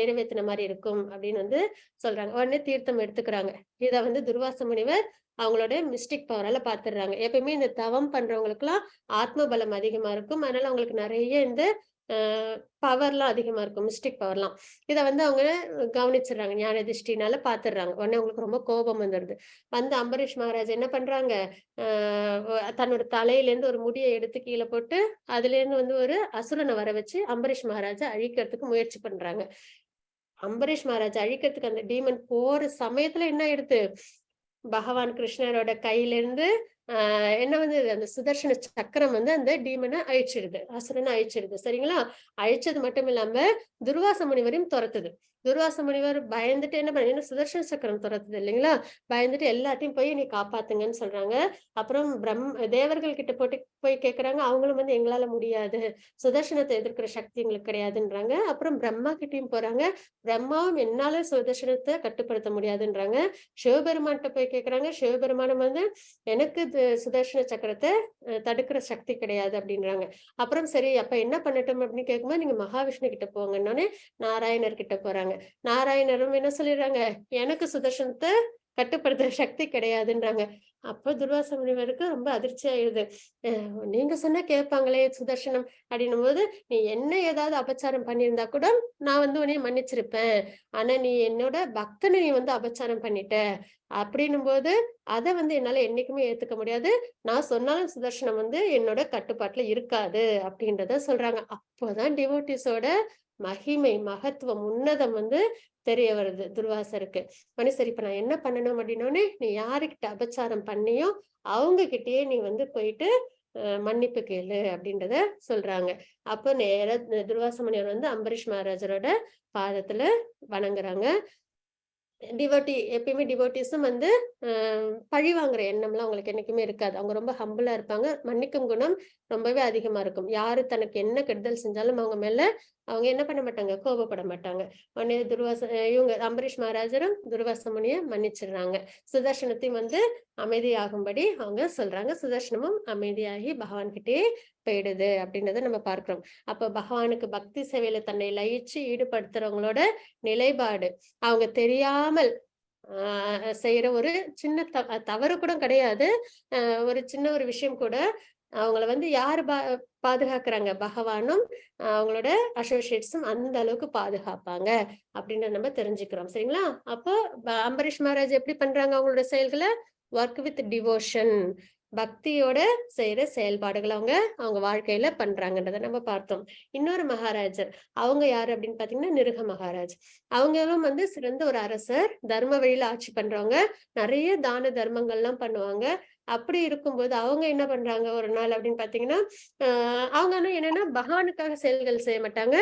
நிறைவேத்தின மாரி இருக்கும் அப்படின்னு வந்து சொல்றாங்க. உடனே தீர்த்தம் எடுத்துக்கிறாங்க. இத வந்து துர்வாச முனிவர் அவங்களோட மிஸ்டிக் பவரால பாத்துடுறாங்க. எப்பயுமே இந்த தவம் பண்றவங்களுக்கெல்லாம் ஆத்ம பலம் அதிகமா இருக்கும். அதனால அவங்களுக்கு நெறைய இந்த அ பவர்லாம் அதிகமா இருக்கும். மிஸ்டிக் பவர்லாம். இத வந்து அவங்க கவனிச்சுடுறாங்க. ஞான திருஷ்டினால பாத்துடுறாங்க. உடனே அவங்களுக்கு ரொம்ப கோபம் வந்துடுது. வந்து அம்பரீஷ் மகாராஜ் என்ன பண்றாங்க, அ தன்னோட தலையிலேருந்து ஒரு முடிய எடுத்து கீழ போட்டு, அதுலேருந்து வந்து ஒரு அசுரன வர வச்சு அம்பரீஷ் மகாராஜ அழிக்கிறதுக்கு முயற்சி பண்றாங்க. அம்பரீஷ் மகாராஜ அழிக்கிறதுக்கு அந்த டீமன் போற சமயத்துல என்ன ஆயிடுது, பகவான் கிருஷ்ணரோட கையிலிருந்து என்ன வந்து அந்த சுதர்சன சக்கரம் வந்து அந்த டீமன அழிச்சிடுது. அசுரன அழிச்சிடுது. சரிங்களா? அழிச்சது மட்டும் இல்லாம துர்வாச முனிவரையும் தொரத்துது. துர்வாச முனிவர் பயந்துட்டு என்ன பண்ண, ஏன்னா சுதர்சன சக்கரம் தொரத்துது இல்லைங்களா? பயந்துட்டு எல்லாத்தையும் போய் நீ காப்பாத்துங்கன்னு சொல்றாங்க. அப்புறம் தேவர்கள் கிட்ட போய் கேட்கறாங்க. அவங்களும் வந்து எங்களால முடியாது. சுதர்சனத்தை எதிர்க்கிற சக்தி எங்களுக்கு கிடையாதுன்றாங்க. அப்புறம் பிரம்மா கிட்டயும் போறாங்க. பிரம்மாவும் என்னால சுதர்சனத்தை கட்டுப்படுத்த முடியாதுன்றாங்க. சிவபெருமான்ட்ட போய் கேட்கறாங்க. சிவபெருமானும் வந்து எனக்கு சுதர்சன சக்கரத்த தடுக்கிற சக்தி கிடையாது அப்படின்றாங்க. அப்புறம் சரி அப்ப என்ன பண்ணட்டும் அப்படின்னு கேட்கும்போது, நீங்க மகாவிஷ்ணு கிட்ட போங்கன்னோனே நாராயணர் கிட்ட போறாங்க. நாராயணரும் என்ன சொல்லிடுறாங்க, எனக்கு சுதர்சனத்த கட்டுப்படுத்துற சக்தி கிடையாதுன்றாங்க. அப்ப துர்வாச முனிவருக்கு ரொம்ப அதிர்ச்சி ஆயிடுது. நீங்க சொன்னா கேட்பாங்களே சுதர்சனம் அப்படின்னும்போது, நீ என்ன ஏதாவது அபச்சாரம் பண்ணியிருந்தா கூட நான் வந்து உன்னைய மன்னிச்சிருப்பேன். ஆனா நீ என்னோட பக்தனை நீ வந்து அபச்சாரம் பண்ணிட்ட. அப்படின்னும்போது அத வந்து என்னால என்னைக்குமே ஏத்துக்க முடியாது. நான் சொன்னாலும் சுதர்சனம் வந்து என்னோட கட்டுப்பாட்டுல இருக்காது அப்படின்றத சொல்றாங்க. அப்போதான் டிவோட்டீஸோட மகிமை, மகத்துவம், உன்னதம் வந்து தெரிய வருது துர்வாசருக்கு. சரி இப்ப நான் என்ன பண்ணணும் அப்படின்னோனே, நீ யாருகிட்ட அபச்சாரம் பண்ணியோ அவங்க கிட்டயே நீ வந்து போயிட்டு மன்னிப்பு கேளு அப்படின்றத சொல்றாங்க. அப்போ நேரா துர்வாச முனிவர் வந்து அம்பரீஷ் மகாராஜரோட பாதத்துல வணங்குறாங்க. எப்பயுமே டிவோட்டீஸும் வந்து பழி வாங்குற எண்ணம்லாம் அவங்களுக்கு என்னைக்குமே இருக்காது. அவங்க ரொம்ப ஹம்பிளா இருப்பாங்க. மன்னிக்கும் குணம் ரொம்பவே அதிகமா இருக்கும். யாரு தனக்கு என்ன கெடுதல் செஞ்சாலும் அவங்க மேல அவங்க என்ன பண்ண மாட்டாங்க, கோபப்பட மாட்டாங்க. உடனே இவங்க அம்பரீஷ் மகாராஜரும் துர்வாச முனிய மன்னிச்சிடுறாங்க. சுதர்சனத்தையும் வந்து அமைதியாகும்படி அவங்க சொல்றாங்க. சுதர்சனமும் அமைதியாகி பகவான் கிட்டயே போயிடுது அப்படின்றத நம்ம பார்க்கிறோம். அப்ப பகவானுக்கு பக்தி சேவையில தன்னை லயிச்சு ஈடுபடுத்துறவங்களோட நிலைப்பாடு, அவங்க தெரியாமல் செய்யற ஒரு சின்ன தவறு கூட கிடையாது. ஒரு சின்ன ஒரு விஷயம் கூட அவங்கள வந்து யாரு பாதுகாக்கிறாங்க? பகவானும் அவங்களோட அசோசியேட்ஸும் அந்த அளவுக்கு பாதுகாப்பாங்க அப்படின்னு நம்ம தெரிஞ்சுக்கிறோம். சரிங்களா? அப்போ அம்பரீஷ் மகாராஜ் எப்படி பண்றாங்க அவங்களோட செயல்கள? ஒர்க் வித் டிவோஷன், பக்தியோட செய்யற செயல்பாடுகள் அவங்க வாழ்க்கையில பண்றாங்கன்றத நம்ம பார்த்தோம். இன்னொரு மகாராஜர், அவங்க யாரு அப்படின்னு பாத்தீங்கன்னா நிருக மகாராஜ். அவங்களும் வந்து சிறந்த ஒரு அரசர், தர்ம வழியில ஆட்சி பண்றவங்க, நிறைய தான தர்மங்கள்லாம் பண்ணுவாங்க. அப்படி இருக்கும்போது அவங்க என்ன பண்றாங்க ஒரு நாள் அப்படின்னு பாத்தீங்கன்னா, அவங்க ஆனா என்னன்னா பகவானுக்காக செயல்கள் செய்ய மாட்டாங்க.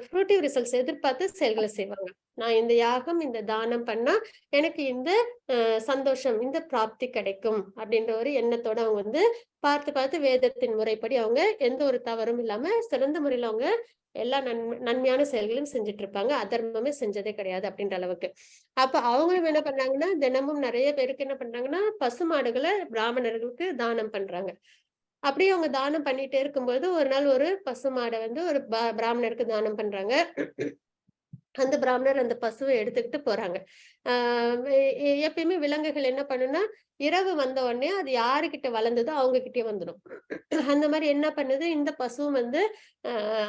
ஃப்ரூட்டிவ் ரிசல்ட்ஸ் எதிர்பார்த்து செயல்களை செய்வாங்க. நான் இந்த யாகம், இந்த தானம் பண்ணா எனக்கு இந்த சந்தோஷம், இந்த பிராப்தி கிடைக்கும் அப்படின்ற ஒரு எண்ணத்தோட அவங்க வந்து பார்த்து பார்த்து வேதத்தின் முறைப்படி அவங்க எந்த ஒரு தவறும் இல்லாம சிறந்த முறையில அவங்க எல்லா நன்மையான செயல்களையும் செஞ்சுட்டு இருப்பாங்க. அதர்மமே செஞ்சதே கிடையாது அப்படின்ற அளவுக்கு. அப்ப அவங்களும் என்ன பண்ணாங்கன்னா, தினமும் நிறைய பேருக்கு என்ன பண்றாங்கன்னா, பசுமாடுகளை பிராமணர்களுக்கு தானம் பண்றாங்க. அப்படியே அவங்க தானம் பண்ணிட்டே இருக்கும்போது, ஒரு நாள் ஒரு பசுமாட வந்து ஒரு பிராமணருக்கு தானம் பண்றாங்க. அந்த பிராமணர் அந்த பசுவை எடுத்துக்கிட்டு போறாங்க. எப்பயுமே விலங்குகள் என்ன பண்ணும்னா, இரவு வந்த உடனே அது யாருகிட்ட வளர்ந்ததோ அவங்க கிட்டே வந்துடும். அந்த மாதிரி என்ன பண்ணுது, இந்த பசுவும் வந்து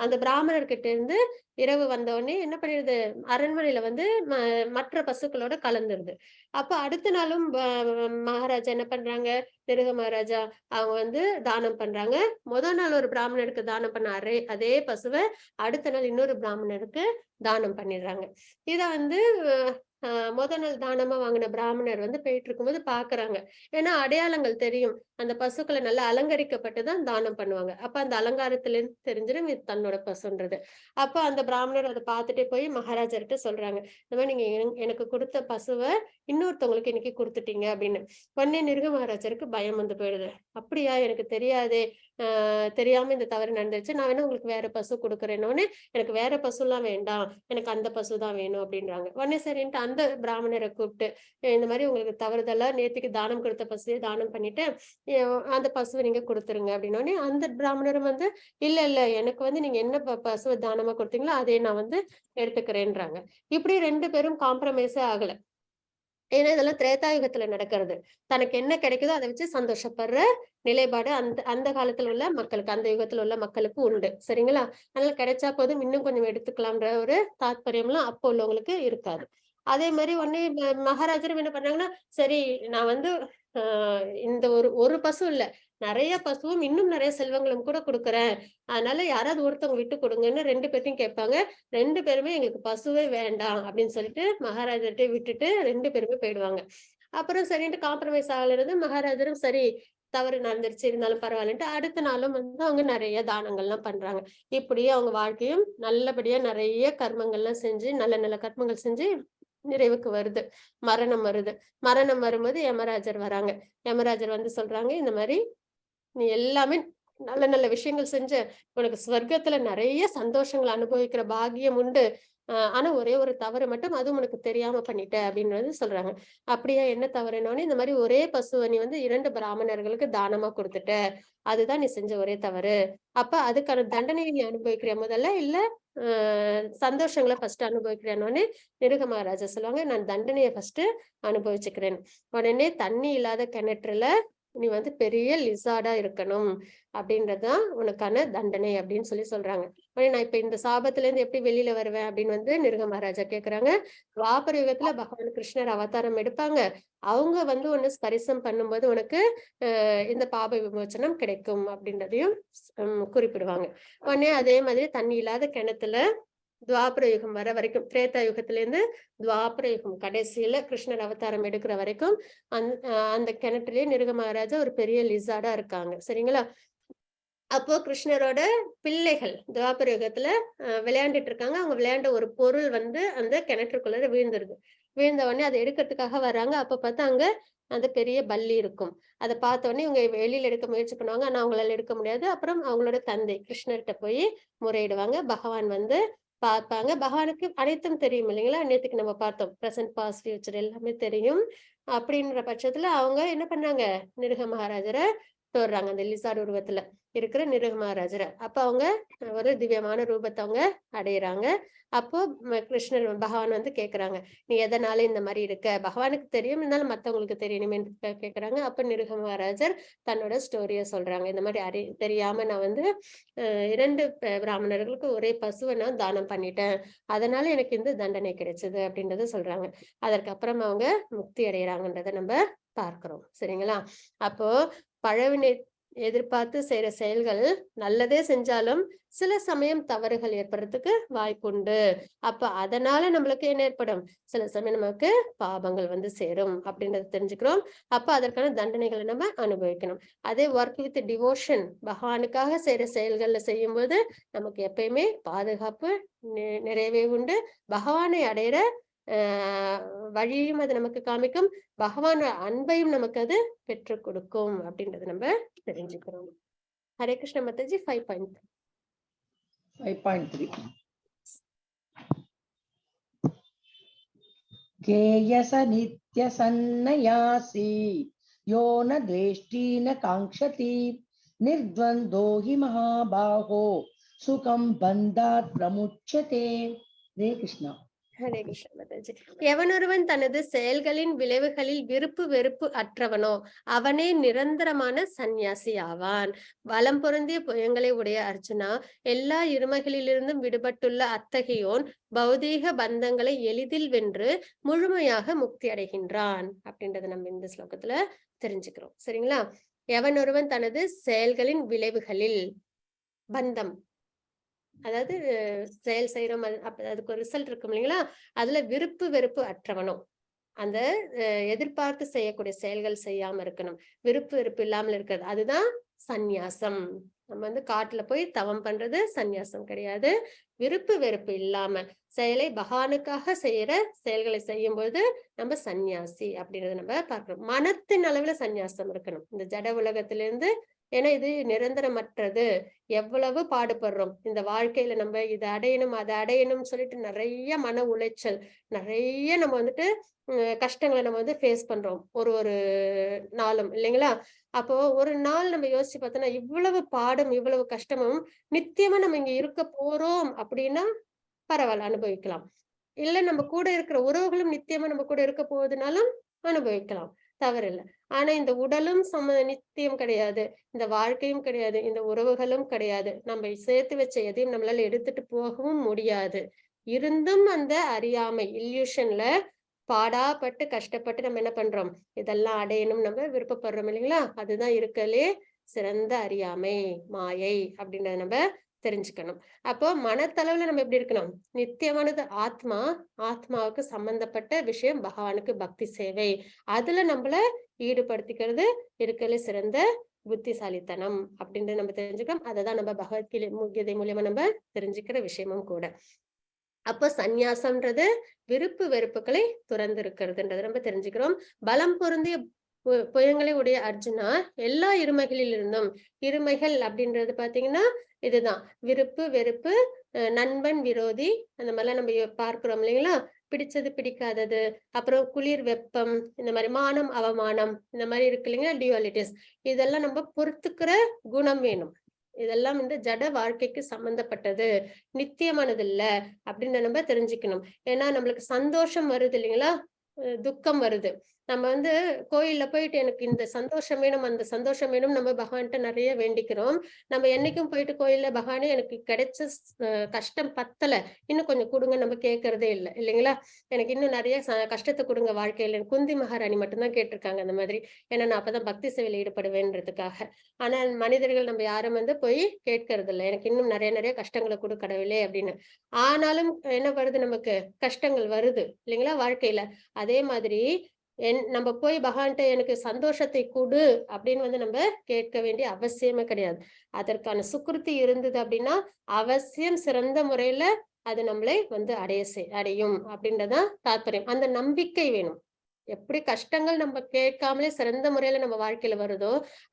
அந்த பிராமணர்கிட்ட இருந்து இரவு வந்த உடனே என்ன பண்ணிடுது, அரண்மனையில வந்து மற்ற பசுக்களோட கலந்துருது. அப்ப அடுத்த நாளும் மகாராஜா என்ன பண்றாங்க, நிருக மகாராஜா அவங்க வந்து தானம் பண்றாங்க. முதல் நாள் ஒரு பிராமணருக்கு தானம் பண்ண அதே பசுவை அடுத்த நாள் இன்னொரு பிராமணருக்கு தானம் பண்ணிடுறாங்க. இத வந்து முதல் நாள் தானமா வாங்கின பிராமணர் வந்து போயிட்டு இருக்கும்போது பாக்குறாங்க. ஏன்னா அடையாளங்கள் தெரியும். அந்த பசுக்களை நல்லா அலங்கரிக்கப்பட்டுதான் தானம் பண்ணுவாங்க. அப்ப அந்த அலங்காரத்துல இருந்து தெரிஞ்சிடும் இது தன்னோட பசுன்றது. அப்ப அந்த பிராமணர் அதை பார்த்துட்டே போய் மகாராஜர்கிட்ட சொல்றாங்க, இந்த மாதிரி நீங்க எனக்கு கொடுத்த பசுவை இன்னொருத்தவங்களுக்கு இன்னைக்கு கொடுத்துட்டீங்க அப்படின்னு. உடனே நிருக மகாராஜருக்கு பயம் வந்து போயிடுது. அப்படியா, எனக்கு தெரியாதே, தெரியாம இந்த தவறு நடந்துருச்சு, நான் வேணா உங்களுக்கு வேற பசு கொடுக்குறேன்னு. எனக்கு வேற பசு எல்லாம் வேண்டாம், எனக்கு அந்த பசு தான் வேணும் அப்படின்றாங்க. உடனே சரின்ட்டு அந்த பிராமணரை கூப்பிட்டு, இந்த மாதிரி உங்களுக்கு தவறுதலா நேத்துக்கு தானம் கொடுத்த பசுவே தானம் பண்ணிட்டு அந்த பசுவை நீங்க கொடுத்துருங்க அப்படின்னோடனே அந்த பிராமணரும் வந்து இல்ல இல்ல, எனக்கு வந்து நீங்க என்ன பசுவை தானமா கொடுத்தீங்களோ அதே நான் வந்து எடுத்துக்கிறேன்றாங்க. இப்படி 2 பேரும் காம்ப்ரமைஸே ஆகல. ஏன்னா இதெல்லாம் திரேதாயுகத்துல நடக்கிறது. தனக்கு என்ன கிடைக்குதோ அதை வச்சு சந்தோஷப்படுற நிலைப்பாடு அந்த அந்த காலத்துல உள்ள மக்களுக்கு, அந்த யுகத்துல உள்ள மக்களுக்கு உண்டு. சரிங்களா? அதனால கிடைச்சா போதும், இன்னும் கொஞ்சம் எடுத்துக்கலாம்ன்ற ஒரு தாத்பரியம்லாம் அப்போ உள்ளவங்களுக்கு இருக்காது. அதே மாதிரி உடனே மகாராஜரும் என்ன பண்றாங்கன்னா, சரி நான் வந்து இந்த ஒரு ஒரு பசு இல்ல, நிறைய பசுவும் இன்னும் நிறைய செல்வங்களும் கூட கொடுக்குறேன். அதனால யாராவது ஒருத்தவங்க விட்டு கொடுங்கன்னு 2 பேர்த்தையும் கேட்பாங்க. 2 பேருமே எங்களுக்கு பசுவே வேண்டாம் அப்படின்னு சொல்லிட்டு மகாராஜர்கிட்ட விட்டுட்டு 2 பேருமே போயிடுவாங்க. அப்புறம் சரின்ட்டு காம்ப்ரமைஸ் ஆகலருந்து மகாராஜரும் சரி தவறு நடந்துருச்சு இருந்தாலும் பரவாயில்லன்ட்டு அடுத்த நாளும் வந்து அவங்க நிறைய தானங்கள்லாம் பண்றாங்க. இப்படியே அவங்க வாழ்க்கையும் நல்லபடியா நிறைய கர்மங்கள்லாம் செஞ்சு நல்ல நல்ல கர்மங்கள் செஞ்சு நிறைவுக்கு வருது. மரணம் வருது. மரணம் வரும்போது யமராஜர் வராங்க. யமராஜர் வந்து சொல்றாங்க, இந்த மாதிரி நீ எல்லாமே நல்ல நல்ல விஷயங்கள் செஞ்ச, உனக்கு சொர்க்கத்துல நிறைய சந்தோஷங்களை அனுபவிக்கிற பாக்கியம் உண்டு. ஆனா ஒரே ஒரு தவறு மட்டும், அதுவும் உனக்கு தெரியாம பண்ணிட்ட அப்படின்றது சொல்றாங்க. அப்படியா, என்ன தவறுனோனே, இந்த மாதிரி ஒரே பசுவை நீ வந்து 2 பிராமணர்களுக்கு தானமா கொடுத்துட்ட. அதுதான் நீ செஞ்ச ஒரே தவறு. அப்ப அதுக்கான தண்டனையை நீ அனுபவிக்கிறியா முதல்ல, இல்ல சந்தோஷங்களை ஃபர்ஸ்ட் அனுபவிக்கிறேன்னோடனே நிருக மகாராஜா சொல்லுவாங்க, நான் தண்டனையை ஃபர்ஸ்ட் அனுபவிச்சுக்கிறேன். உடனே தண்ணி இல்லாத கிணற்றுல நீ வந்து பெரிய லிசார்டா இருக்கணும் அப்படின்றதுதான் உனக்கான தண்டனை அப்படின்னு சொல்றாங்க. உடனே நான் இப்ப இந்த சாபத்துல இருந்து எப்படி வெளியில வருவேன் அப்படின்னு வந்து நிருக மகாராஜா கேக்குறாங்க. துவாபர யுகத்துல பகவான் கிருஷ்ணர் அவதாரம் எடுப்பாங்க. அவங்க வந்து உன்னை ஸ்பரிசம் பண்ணும்போது உனக்கு இந்த பாப விமோச்சனம் கிடைக்கும் அப்படின்றதையும் குறிப்பிடுவாங்க. உடனே அதே மாதிரி தண்ணி இல்லாத கிணத்துல துவாபர யுகம் வர வரைக்கும், திரேதா யுகத்துல இருந்து துவாபர யுகம் கடைசியில கிருஷ்ணர் அவதாரம் எடுக்கிற வரைக்கும் அந்த கிணற்றுலயே நிருக மகாராஜா ஒரு பெரிய லிசார்டா இருக்காங்க. சரிங்களா? அப்போ கிருஷ்ணரோட பிள்ளைகள் துவாபர யுகத்துல விளையாண்டுட்டு இருக்காங்க. அவங்க விளையாண்ட ஒரு பொருள் வந்து அந்த கிணற்றுக்குள்ள விழுந்துருது. விழுந்த உடனே அதை எடுக்கிறதுக்காக வர்றாங்க. அப்ப பார்த்தா அங்க அந்த பெரிய பல்லி இருக்கும். அதை பார்த்த உடனே இவங்க வெளியில எடுக்க முயற்சி பண்ணுவாங்க. ஆனா அவங்களால எடுக்க முடியாது. அப்புறம் அவங்களோட தந்தை கிருஷ்ணர்கிட்ட போய் முறையிடுவாங்க. பகவான் வந்து பார்ப்பாங்க. பகவானுக்கு அனைத்தும் தெரியும் இல்லைங்களா? நேத்துக்கு நம்ம பார்த்தோம். பிரசன்ட், பாஸ்ட், ஃபியூச்சர் எல்லாமே தெரியும். அப்படின்ற பட்சத்துல அவங்க என்ன பண்ணாங்க, நிருக மகாராஜரை தோடுறாங்க. அந்த லிசார்ட் உருவத்துல இருக்கிற நிருக மகாராஜரை. அப்ப அவங்க ஒரு திவ்யமான ரூபத்தை அவங்க அடையிறாங்க. அப்போ கிருஷ்ணர் பகவான் வந்து கேக்குறாங்க, நீ எதனால இந்த மாதிரி இருக்க? பகவானுக்கு தெரியும், இருந்தாலும் மத்தவங்களுக்கு தெரியணுமே கேக்குறாங்க. அப்ப நிருக மகாராஜர் தன்னோட ஸ்டோரிய சொல்றாங்க. இந்த மாதிரி தெரியாம நான் வந்து 2 பிராமணர்களுக்கு ஒரே பசுவை நான் தானம் பண்ணிட்டேன். அதனால எனக்கு இந்த தண்டனை கிடைச்சது அப்படின்றத சொல்றாங்க. அதற்கு அப்புறம் அவங்க முக்தி அடையறாங்கன்றத நம்ம பார்க்கிறோம். சரிங்களா? அப்போ பழவினை எதிர்பார்த்து செய்யற செயல்கள் நல்லதே செஞ்சாலும் சில சமயம் தவறுகள் ஏற்படுறதுக்கு வாய்ப்புண்டு. அப்ப அதனால நம்மளுக்கு என்ன ஏற்படும், சில சமயம் நமக்கு பாபங்கள் வந்து சேரும் அப்படின்றத தெரிஞ்சுக்கிறோம். அப்ப அதற்கான தண்டனைகளை நம்ம அனுபவிக்கணும். அதே ஒர்க் வித் டிவோஷன், பகவானுக்காக செய்யற செயல்கள்ல செய்யும்போது நமக்கு எப்பயுமே பாதுகாப்பு நிறையவே உண்டு. பகவானை அடையிற வழியும் அது நமக்கு காமிக்கும். பகவான் அன்பையும் நமக்கு அது பெற்றுக் கொடுக்கும் அப்படின்றத நம்ம தெரிஞ்சுக்கிறோம். ஹரே கிருஷ்ண மாதாஜி. 5.3 5.3 கேயச நித்ய சன்னயாசி யோ ந துவேஷ்டி ந காங்க்ஷதி நிர்த்வந்தோ ஹி மகாபாஹோ சுகம் பந்தாத் பிரமுச்யதே. ஹரே கிருஷ்ணா. ஹரே கிருஷ்ண மாதாஜி. எவனொருவன் தனது செயல்களின் விளைவுகளில் விருப்பு வெறுப்பு அற்றவனோ அவனே நிரந்தரமான சந்நியாசி ஆவான். வளம் பொருந்திய புயங்களை உடைய அர்ஜுனா, எல்லா இருமைகளிலிருந்தும் விடுபட்டுள்ள அத்தகையோன் பௌதீக பந்தங்களை எளிதில் வென்று முழுமையாக முக்தி அடைகின்றான் அப்படின்றத நம்ம இந்த ஸ்லோகத்துல தெரிஞ்சுக்கிறோம். சரிங்களா? எவனொருவன் தனது செயல்களின் விளைவுகளில், பந்தம் அதாவது செயல் செய்யறோம், அதுக்கு ஒரு ரிசல்ட் இருக்கும் இல்லைங்களா, அதுல விருப்பு வெறுப்பு அற்றவனும், அந்த எதிர்பார்த்து செய்யக்கூடிய செயல்கள் செய்யாம இருக்கணும், விருப்பு வெறுப்பு இல்லாமல் இருக்கிறது, அதுதான் சந்நியாசம். நம்ம வந்து காட்டுல போய் தவம் பண்றது சந்நியாசம் கிடையாது. விருப்பு வெறுப்பு இல்லாம செயலை பகவானுக்காக செய்யற செயல்களை செய்யும் போது நம்ம சந்நியாசி அப்படின்றத நம்ம பார்க்கிறோம். மனத்தின் அளவுல சந்நியாசம் இருக்கணும் இந்த ஜட உலகத்திலிருந்து. ஏன்னா இது நிரந்தரமற்றது. எவ்வளவு பாடுபடுறோம் இந்த வாழ்க்கையில, நம்ம இதை அடையணும் அதை அடையணும்னு சொல்லிட்டு நிறைய மன உளைச்சல், நிறைய நம்ம வந்துட்டு கஷ்டங்களை நம்ம வந்து ஃபேஸ் பண்றோம் ஒரு ஒரு நாளும் இல்லைங்களா? அப்போ ஒரு நாள் நம்ம யோசிச்சு பார்த்தோம்னா இவ்வளவு பாடும் இவ்வளவு கஷ்டமும் நித்தியமா நம்ம இங்க இருக்க போறோம் அப்படின்னா பரவாயில்ல, அனுபவிக்கலாம். இல்ல நம்ம கூட இருக்கிற உறவுகளும் நித்தியமா நம்ம கூட இருக்க போவதுனாலும் அனுபவிக்கலாம், தவறில்லை. ஆனா இந்த உடலும் நித்தியம் கிடையாது, இந்த வாழ்க்கையும் கிடையாது, இந்த உறவுகளும் கிடையாது. நம்ம சேர்த்து வச்ச எதையும் நம்மளால எடுத்துட்டு போகவும் முடியாது. இருந்தும் அந்த அறியாமை இல்யூஷன்ல பாடாப்பட்டு கஷ்டப்பட்டு நம்ம என்ன பண்றோம், இதெல்லாம் அடையணும் நம்ம விருப்பப்படுறோம் இல்லைங்களா? அதுதான் இருக்கலே சிறந்த அறியாமை, மாயை அப்படின்றத நம்ம தெரிஞ்சுக்கணும். அப்போ மனத்தளவுல நம்ம எப்படி இருக்கணும், நித்தியமானது ஆத்மா, ஆத்மாவுக்கு சம்பந்தப்பட்ட விஷயம் பகவானுக்கு பக்தி சேவை, அதுல நம்மள ஈடுபடுத்திக்கிறது இருக்கலே சிறந்த புத்திசாலித்தனம் அப்படின்றது நம்ம தெரிஞ்சுக்கணும். அததான் நம்ம பகவத்கீதை மூலியமா நம்ம தெரிஞ்சுக்கிற விஷயமும் கூட. அப்போ சந்நியாசம்ன்றது விருப்பு வெறுப்புகளை துறந்து இருக்கிறதுன்றதை நம்ம தெரிஞ்சுக்கிறோம். பலம் பொருந்திய புயங்களை உடைய அர்ஜுனா, எல்லா இருமைகளிலிருந்தும், இருமைகள் அப்படின்றது பாத்தீங்கன்னா இதுதான் விருப்பு வெறுப்பு, நண்பன் விரோதி, அந்த மாதிரிலாம் நம்ம பார்க்கிறோம் இல்லைங்களா? பிடிச்சது பிடிக்காதது, அப்புறம் குளிர் வெப்பம், இந்த மாதிரி மானம் அவமானம், இந்த மாதிரி இருக்கு இல்லைங்களா, டியூவாலிட்டிஸ், இதெல்லாம் நம்ம பொறுத்துக்கிற குணம் வேணும். இதெல்லாம் வந்து ஜட வாழ்க்கைக்கு சம்பந்தப்பட்டது, நித்தியமானது இல்ல அப்படின்னு நம்ம தெரிஞ்சுக்கணும். ஏன்னா நம்மளுக்கு சந்தோஷம் வருது இல்லைங்களா, துக்கம் வருது. நம்ம வந்து கோயில்ல போயிட்டு எனக்கு இந்த சந்தோஷம் வேணும் அந்த சந்தோஷம் வேணும் நம்ம பகவான்கிட்ட நிறைய வேண்டிக்கிறோம். நம்ம என்னைக்கும் போயிட்டு கோயில்ல பகவானே எனக்கு கிடைச்ச கஷ்டம் பத்தல, இன்னும் கொஞ்சம் கொடுங்க நம்ம கேட்கறதே இல்லை இல்லைங்களா? எனக்கு இன்னும் நிறைய கஷ்டத்தை கொடுங்க வாழ்க்கையில. குந்தி மகாராணி மட்டும்தான் கேட்டிருக்காங்க அந்த மாதிரி. ஏன்னா நான் அப்பதான் பக்தி சேவையில் ஈடுபடுவேன்றதுக்காக. ஆனா மனிதர்கள் நம்ம யாரும் வந்து போய் கேட்கறது இல்லை, எனக்கு இன்னும் நிறைய நிறைய கஷ்டங்களை கொடு கடவுளே அப்படின்னு. ஆனாலும் என்ன வருது, நமக்கு கஷ்டங்கள் வருது இல்லைங்களா வாழ்க்கையில. அதே மாதிரி நம்ம போய் பகவான்கிட்ட எனக்கு சந்தோஷத்தை கொடு அப்படின்னு வந்து நம்ம கேட்க வேண்டிய அவசியமே கிடையாது. அதற்கான சுக்கிருத்தி இருந்தது அப்படின்னா அவசியம் சிறந்த முறையில அது நம்மளை வந்து அடையும் அப்படின்றதான் தாற்பயம். அந்த நம்பிக்கை வேணும். எப்படி கஷ்டங்கள் நம்ம கேட்காமலே சிறந்த முறையில நம்ம வாழ்க்கையில வருதோ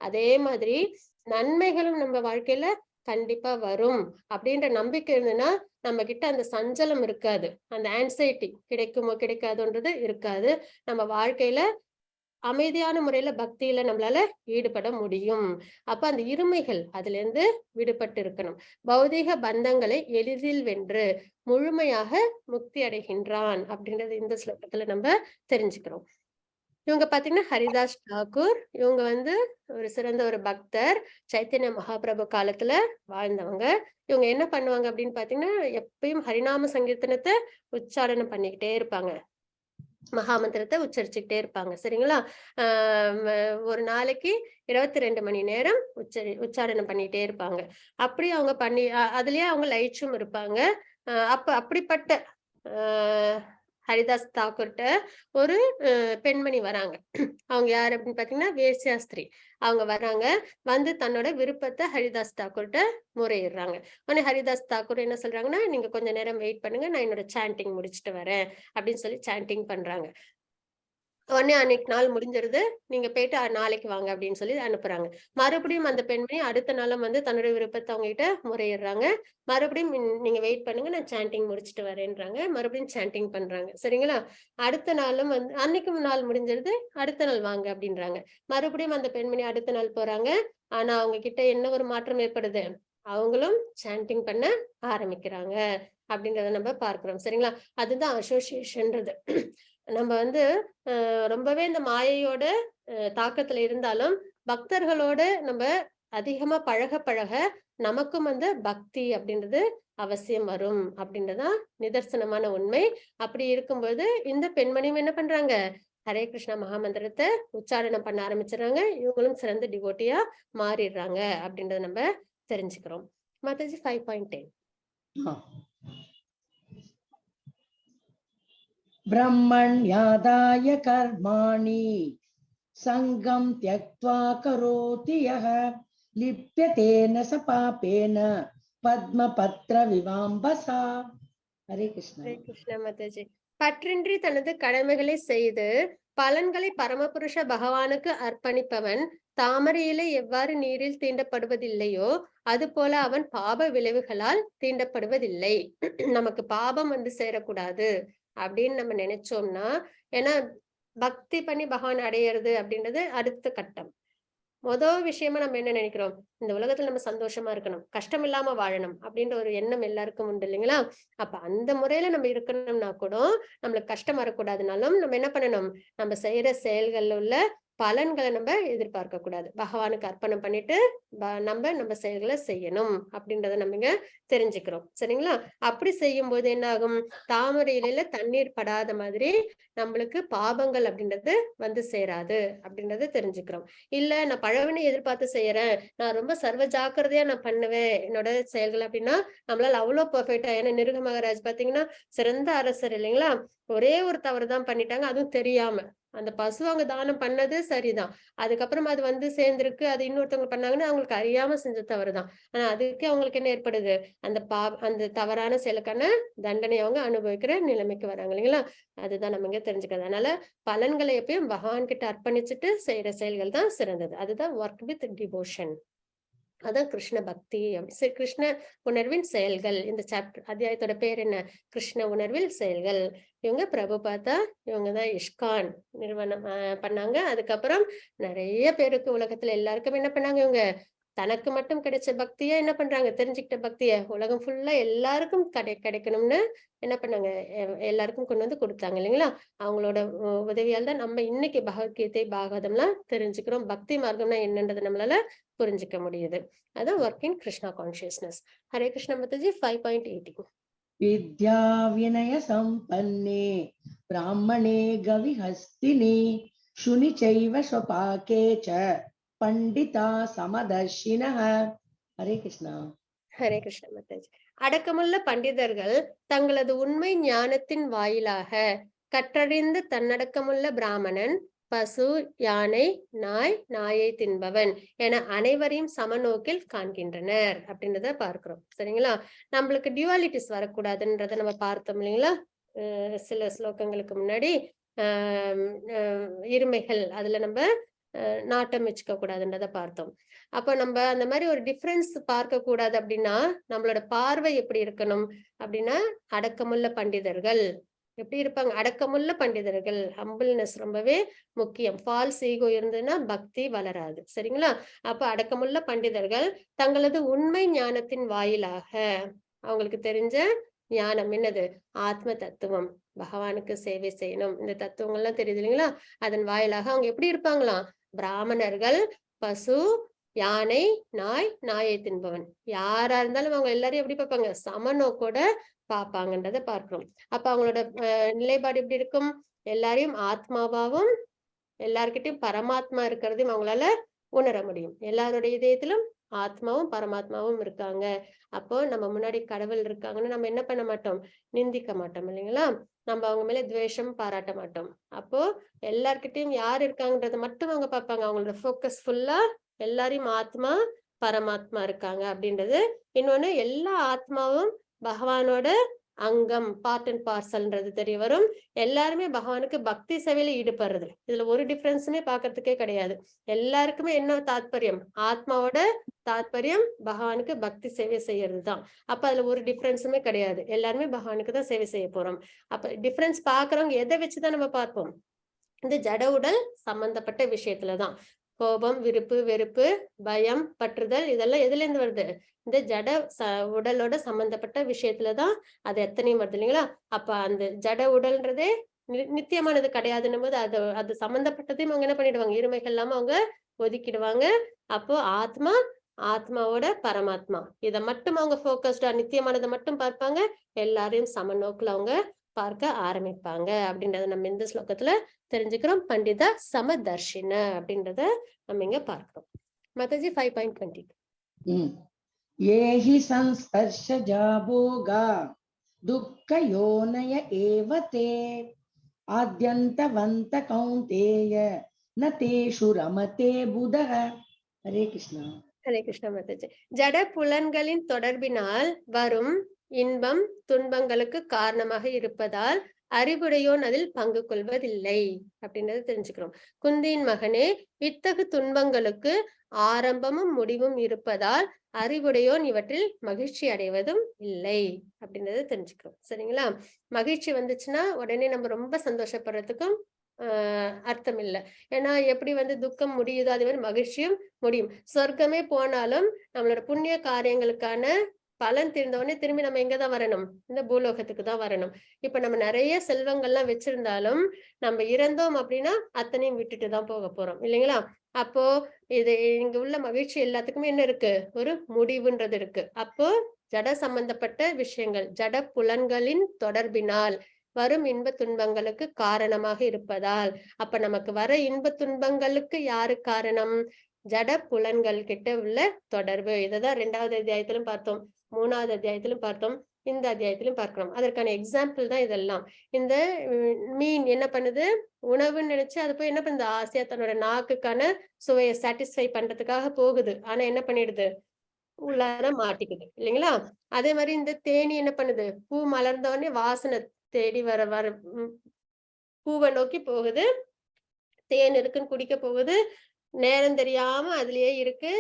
அதே மாதிரி நன்மைகளும் நம்ம வாழ்க்கையில கண்டிப்பா வரும் அப்படின்ற நம்பிக்கை இருந்ததுன்னா நம்ம கிட்ட அந்த சஞ்சலம் இருக்காது, அந்த ஆன்சைட்டி கிடைக்குமோ கிடைக்காதுன்றது இருக்காது. நம்ம வாழ்க்கையில அமைதியான முறையில பக்தியில நம்மளால ஈடுபட முடியும். அப்ப அந்த இருமைகள் அதுல இருந்து விடுபட்டு இருக்கணும். பௌதீக பந்தங்களை எளிதில் வென்று முழுமையாக முக்தி அடைகின்றான் அப்படின்றது இந்த ஸ்லோகத்துல நம்ம தெரிஞ்சுக்கிறோம். இவங்க பாத்தீங்கன்னா ஹரிதாஸ் தாக்கூர். இவங்க வந்து ஒரு சிறந்த ஒரு பக்தர், சைத்தன்ய மகாபிரபு காலத்துல வாழ்ந்தவங்க. இவங்க என்ன பண்ணுவாங்க அப்படின்னு பாத்தீங்கன்னா எப்பயும் ஹரிநாம சங்கீர்த்தனத்தை உச்சாரணம் பண்ணிக்கிட்டே இருப்பாங்க, மகாமந்திரத்தை உச்சரிச்சுக்கிட்டே இருப்பாங்க. சரிங்களா? ஒரு நாளைக்கு 22 மணி நேரம் உச்சாரணம் பண்ணிட்டே இருப்பாங்க. அப்படி அவங்க பண்ணி அதுலயே அவங்க லயிச்சும் இருப்பாங்க. அப்படிப்பட்ட ஹரிதாஸ் தாக்கூர்ட்ட ஒரு பெண்மணி வராங்க. அவங்க யாரு அப்படின்னு பாத்தீங்கன்னா வேசியாஸ்திரி. அவங்க வர்றாங்க, வந்து தன்னோட விருப்பத்தை ஹரிதாஸ் தாக்கூர்ட்ட முறையிடுறாங்க. உடனே ஹரிதாஸ் தாக்கூர் என்ன சொல்றாங்கன்னா, நீங்க கொஞ்ச நேரம் வெயிட் பண்ணுங்க, நான் என்னோட சாண்டிங் முடிச்சுட்டு வரேன் அப்படின்னு சொல்லி சாண்டிங் பண்றாங்க. உடனே அன்னைக்கு நாள் முடிஞ்சிருது, நீங்க போயிட்டு நாளைக்கு வாங்க அப்படின்னு சொல்லி அனுப்புறாங்க. மறுபடியும் அந்த பெண்மணி அடுத்த நாளும் வந்து தன்னுடைய விருப்பத்தை அவங்க கிட்ட முறையிடுறாங்க. மறுபடியும் நீங்க வெயிட் பண்ணுங்க, நான் சாண்டிங் முடிச்சுட்டு வரேன்றாங்க. மறுபடியும் சாண்டிங் பண்றாங்க. சரிங்களா? அடுத்த நாளும் வந்து அன்னைக்கும் நாள் முடிஞ்சிருது, அடுத்த நாள் வாங்க அப்படின்றாங்க. மறுபடியும் அந்த பெண்மணி அடுத்த நாள் போறாங்க. ஆனா அவங்க கிட்ட என்ன ஒரு மாற்றம் ஏற்படுது, அவங்களும் சாண்டிங் பண்ண ஆரம்பிக்கிறாங்க. அப்படின்றத நம்ம பார்க்கிறோம். சரிங்களா? அதுதான் அசோசியேஷன்றது. நம்ம வந்து ரொம்பவே இந்த மாயையோட தாக்கத்துல இருந்தாலும் பக்தர்களோட நம்ம அதிகமா பழக பழக நமக்கும் வந்து பக்தி அப்படின்றது அவசியம் வரும் அப்படின்றதுதான் நிதர்சனமான உண்மை. அப்படி இருக்கும்போது இந்த பெண்மணியும் என்ன பண்றாங்க, ஹரே கிருஷ்ணா மகாமந்திரத்தை உச்சாரணம் பண்ண ஆரம்பிச்சுறாங்க. இவங்களும் சிறந்த டிவோட்டியா மாறிடுறாங்க அப்படின்றத நம்ம தெரிஞ்சுக்கிறோம். மாதாஜி 5.10. ब्रह्मण्यादाय कर्माणि संगं त्यक्त्वा करोति यः लिप्यतेन स पापेन पद्मपत्र विवाम्बसा. हरे कृष्ण. ஹரே கிருஷ்ணா மாதாஜி. பற்றின்றி தனது கடமைகளை செய்து பலன்களை பரமபுருஷ பகவானுக்கு அர்ப்பணிப்பவன் தாமரை இலை எவ்வாறு நீரில் தீண்டப்படுவதில்லையோ அது போல அவன் பாப விளைவுகளால் தீண்டப்படுவதில்லை. நமக்கு பாபம் வந்து சேரக்கூடாது அப்படின்னு நம்ம நினைச்சோம்னா, ஏன்னா பக்தி பண்ணி பகவான் அடையிறது அப்படின்றது அடுத்த கட்டம். முதல் விஷயமா நம்ம என்ன நினைக்கிறோம், இந்த உலகத்துல நம்ம சந்தோஷமா இருக்கணும், கஷ்டம் இல்லாம வாழணும் அப்படின்ற ஒரு எண்ணம் எல்லாருக்கும் உண்டு இல்லைங்களா? அப்ப அந்த முறையில நம்ம இருக்கணும்னா கூட நம்மளுக்கு கஷ்டம் வரக்கூடாதுனாலும் நம்ம என்ன பண்ணணும், நம்ம செய்யற செயல்கள்ல உள்ள பலன்களை நம்ம எதிர்பார்க்க கூடாது. பகவானுக்கு அர்ப்பணம் பண்ணிட்டு நம்ம செயல்களை செய்யணும் அப்படின்றத நம்ம இங்க தெரிஞ்சுக்கிறோம். சரிங்களா? அப்படி செய்யும் போது என்ன ஆகும், தாமரை இலையில தண்ணீர் படாத மாதிரி நம்மளுக்கு பாபங்கள் அப்படின்றது வந்து சேராது அப்படின்றத தெரிஞ்சுக்கிறோம். இல்ல நான் பழவினை எதிர்பார்த்து செய்யறேன், நான் ரொம்ப சர்வ ஜாக்கிரதையா நான் பண்ணுவேன் என்னோட செயல்கள் அப்படின்னா நம்மளால அவ்வளவு பெர்ஃபெக்டா, ஏன்னா நிருக மகாராஜ் பாத்தீங்கன்னா சிறந்த அரசர் இல்லைங்களா? ஒரே ஒரு தவறு தான் பண்ணிட்டாங்க, அதுவும் தெரியாம. அந்த பசு அவங்க தானம் பண்ணது சரிதான், அதுக்கப்புறம் அது வந்து சேர்ந்திருக்கு, அது இன்னொருத்தவங்க பண்ணாங்கன்னா அவங்களுக்கு அறியாம செஞ்ச தவறுதான். ஆனா அதுக்கே அவங்களுக்கு என்ன ஏற்படுது, அந்த தவறான செயலுக்கான தண்டனை அவங்க அனுபவிக்கிற நிலைமைக்கு வராங்க இல்லைங்களா? அதுதான் நம்ம இங்க தெரிஞ்சுக்கிறது. அதனால பலன்களை எப்பயும் பகவான் கிட்ட அர்ப்பணிச்சுட்டு செய்யற செயல்கள் தான் சிறந்தது. அதுதான் ஒர்க் வித் டிவோஷன். அதான் கிருஷ்ண பக்தி. கிருஷ்ண உணர்வின் செயல்கள். இந்த சாப்டர் அத்தியாயத்தோட பேர் என்ன, கிருஷ்ண உணர்வில் செயல்கள். இவங்க பிரபுபாதா, இவங்கதான் இஸ்கான் நிறுவனம் பண்ணாங்க. அதுக்கப்புறம் நிறைய பேருக்கு உலகத்துல எல்லாருக்கும் என்ன பண்ணாங்க, இவங்க தனக்கு மட்டும் கிடைச்ச பக்திய என்ன பண்றாங்க, தெரிஞ்சுக்கிட்ட பக்திய உலகம் ஃபுல்லா எல்லாருக்கும் கிடைக்கணும்னு என்ன பண்ணாங்க, எல்லாருக்கும் கொண்டு வந்து கொடுத்தாங்க இல்லைங்களா? அவங்களோட உதவியால் தான் நம்ம இன்னைக்கு பகவத்கீதை பாகவதம்லாம் தெரிஞ்சுக்கிறோம். பக்தி மார்க்கம்னா என்னன்றதை நம்மளால புரிஞ்சுக்க முடியுது. அதான் work in Krishna consciousness. Hare Krishna Mataji 5.18. विद्या विनय संपन्ने ब्राह्मणे गविहस्तिनि शुनि चैव स्वपाके च पंडिता समदर्शिनः. हरे कृष्णा. ஹரே கிருஷ்ணா மாதாஜி. அடக்கமுள்ள பண்டிதர்கள் தங்களது உண்மை ஞானத்தின் வாயிலாக கற்றறிந்து தன்னடக்கமுள்ள பிராமணன், பசு, யானை, நாயை தின்பவன் என அனைவரையும் சமநோக்கில் காண்கின்றனர் அப்படின்றத பார்க்கிறோம். சரிங்களா? நம்மளுக்கு டியூவாலிட்டிஸ் வரக்கூடாதுன்றத நம்ம பார்த்தோம் இல்லைங்களா? சில ஸ்லோகங்களுக்கு முன்னாடி இருமைகள் அதுல நம்ம நாட்டம் வச்சுக்க கூடாதுன்றத பார்த்தோம். அப்ப நம்ம அந்த மாதிரி ஒரு டிஃபரன்ஸ் பார்க்க கூடாது அப்படின்னா நம்மளோட பார்வை எப்படி இருக்கணும் அப்படின்னா, அடக்கமுள்ள பண்டிதர்கள் எப்படி இருப்பாங்க, அடக்கமுள்ள பண்டிதர்கள். ஹம்பிள்னஸ் ரொம்பவே முக்கியம். ஃபால்ஸ் ஈகோ இருந்ததுன்னா பக்தி வளராது. சரிங்களா? அப்ப அடக்கமுள்ள பண்டிதர்கள் தங்களது உண்மை ஞானத்தின் வாயிலாக, அவங்களுக்கு தெரிஞ்ச ஞானம் என்னது, ஆத்ம தத்துவம், பகவானுக்கு சேவை செய்யணும், இந்த தத்துவங்கள்லாம் தெரியுது இல்லைங்களா? அதன் வாயிலாக அவங்க எப்படி இருப்பாங்களாம், பிராமணர்கள், பசு, யானை, நாயை தின்பவன், யாரா இருந்தாலும் அவங்க எல்லாரையும் எப்படி பார்ப்பாங்க, சமநோக்கோட பார்ப்பாங்கன்றத பார்க்கிறோம். அப்ப அவங்களோட நிலைப்பாடு எப்படி இருக்கும், எல்லாரையும் ஆத்மாவாவும் எல்லார்கிட்டையும் பரமாத்மா இருக்கிறதையும் அவங்களால உணர முடியும். எல்லாருடைய இதயத்திலும் ஆத்மாவும் பரமாத்மாவும் இருக்காங்க. அப்போ நம்ம முன்னாடி கடவுள் இருக்காங்கன்னு நம்ம என்ன பண்ண மாட்டோம், நிந்திக்க மாட்டோம் இல்லைங்களா? நம்ம அவங்க மேல துவேஷம் பாராட்ட மாட்டோம். அப்போ எல்லார்கிட்டையும் யார் இருக்காங்கன்றத மட்டும் அவங்க பார்ப்பாங்க. அவங்களோட ஃபோக்கஸ் ஃபுல்லா எல்லாரையும் ஆத்மா பரமாத்மா இருக்காங்க அப்படின்றது. இன்னொன்னு, எல்லா ஆத்மாவும் பகவானோட அங்கம், பார்ட் அண்ட் பார்சல்ன்றது தெரிய வரும். எல்லாருமே பகவானுக்கு பக்தி சேவையில ஈடுபடுறது, இதுல ஒரு டிஃபரன்ஸுமே பாக்குறதுக்கே கிடையாது. எல்லாருக்குமே என்ன தாத்பரியம், ஆத்மாவோட தாத்பரியம் பகவானுக்கு பக்தி சேவை செய்யறதுதான். அப்ப அதுல ஒரு டிஃபரன்ஸுமே கிடையாது. எல்லாருமே பகவானுக்கு தான் சேவை செய்ய போறோம். அப்ப டிஃபரன்ஸ் பாக்குறவங்க எதை வச்சுதான் நம்ம பார்ப்போம், இந்த ஜட உடல் சம்பந்தப்பட்ட விஷயத்துலதான். கோபம், விருப்பு, வெறுப்பு, பயம், பற்றுதல் இதெல்லாம் எதுல இருந்து வருது? இந்த ஜட உடலோட சம்பந்தப்பட்ட விஷயத்துலதான் அது எத்தனையும் வருது இல்லைங்களா? அப்ப அந்த ஜட உடல்ன்றதே நித்தியமானது கிடையாதுன்னும் போது அது சம்பந்தப்பட்டதையும் அவங்க என்ன பண்ணிடுவாங்க? இருமைகள் இல்லாம அவங்க ஒதுக்கிடுவாங்க. அப்போ ஆத்மா, ஆத்மாவோட பரமாத்மா இத மட்டும் அவங்க போக்கஸ்டா நித்தியமானதை மட்டும் பார்ப்பாங்க. எல்லாரையும் சமநோக்குல அவங்க பார்க்க ஆரம்பிப்பாங்க அப்படின்றத நம்ம இந்த ஸ்லோகத்துல தெரிஞ்சுக்கிறோம். பண்டிதா சமதர்ஷின அப்படின்றத நம்ம இங்க பார்க்கிறோம். மாதாஜி 5.20. ஏஹி சம்ஸ்பர்ஷஜா போகா துக்க யோனய ஏவதே ஆத்யந்தவந்த கௌந்தேய ந தேஷு ரமதே புதஹ. ஹரே கிருஷ்ணா. ஹரே கிருஷ்ணா மாதாஜி. ஜட புலன்களின் தொடர்பினால் வரும் இன்பம் துன்பங்களுக்கு காரணமாக இருப்பதால் அறிவுடையோன் அதில் பங்கு கொள்வதில்லை அப்படின்றத தெரிஞ்சுக்கிறோம். குந்தியின் மகனே, இத்தகு துன்பங்களுக்கு ஆரம்பமும் முடிவும் இருப்பதால் அறிவுடையோன் இவற்றில் மகிழ்ச்சி அடைவதும் இல்லை அப்படின்றத தெரிஞ்சுக்கிறோம். சரிங்களா? மகிழ்ச்சி வந்துச்சுன்னா உடனே நம்ம ரொம்ப சந்தோஷப்படுறதுக்கும் அர்த்தம் இல்லை. ஏன்னா எப்படி துக்கம் முடியுதோ அதே மாதிரி மகிழ்ச்சியும் முடியும். சொர்க்கமே போனாலும் நம்மளோட புண்ணிய காரியங்களுக்கான பலன் தீர்ந்தவொடனே திரும்பி நம்ம எங்கதான் வரணும்? இந்த பூலோகத்துக்கு தான் வரணும். இப்ப நம்ம நிறைய செல்வங்கள்லாம் வச்சிருந்தாலும் நம்ம இறந்தோம் அப்படின்னா அத்தனையும் விட்டுட்டு தான் போக போறோம் இல்லைங்களா? அப்போ இது இங்க உள்ள மகிழ்ச்சி எல்லாத்துக்குமே என்ன இருக்கு? ஒரு முடிவுன்றது இருக்கு. அப்போ ஜட சம்பந்தப்பட்ட விஷயங்கள் ஜட புலன்களின் தொடர்பினால் வரும் இன்ப துன்பங்களுக்கு காரணமாக இருப்பதால், அப்ப நமக்கு வர இன்ப துன்பங்களுக்கு யாரு காரணம்? ஜட புலன்கள் கிட்ட உள்ள தொடர்பு. இததான் 2வது அத்தியாயத்திலும் பார்த்தோம், 3வது அத்தியாயத்திலும் பார்த்தோம், இந்த அத்தியாயத்திலும் பார்க்கிறோம். அதற்கான எக்ஸாம்பிள் தான் இதெல்லாம். இந்த மீன் என்ன பண்ணுது? உணவுன்னு நினைச்சு அது போய் என்ன பண்ணுது? ஆசையா தன்னோட நாக்குக்கான சுவையை சாட்டிஸ்ஃபை பண்றதுக்காக போகுது. ஆனா என்ன பண்ணிடுது? உள்ளார மாட்டிக்குது இல்லைங்களா? அதே மாதிரி இந்த தேனி என்ன பண்ணுது? பூ மலர்ந்த உடனே வாசனை தேடி வர வர பூவை நோக்கி போகுது. தேன் இருக்குன்னு குடிக்க போகுது. நேரம் தெரியாம அதுலயே இருக்கு.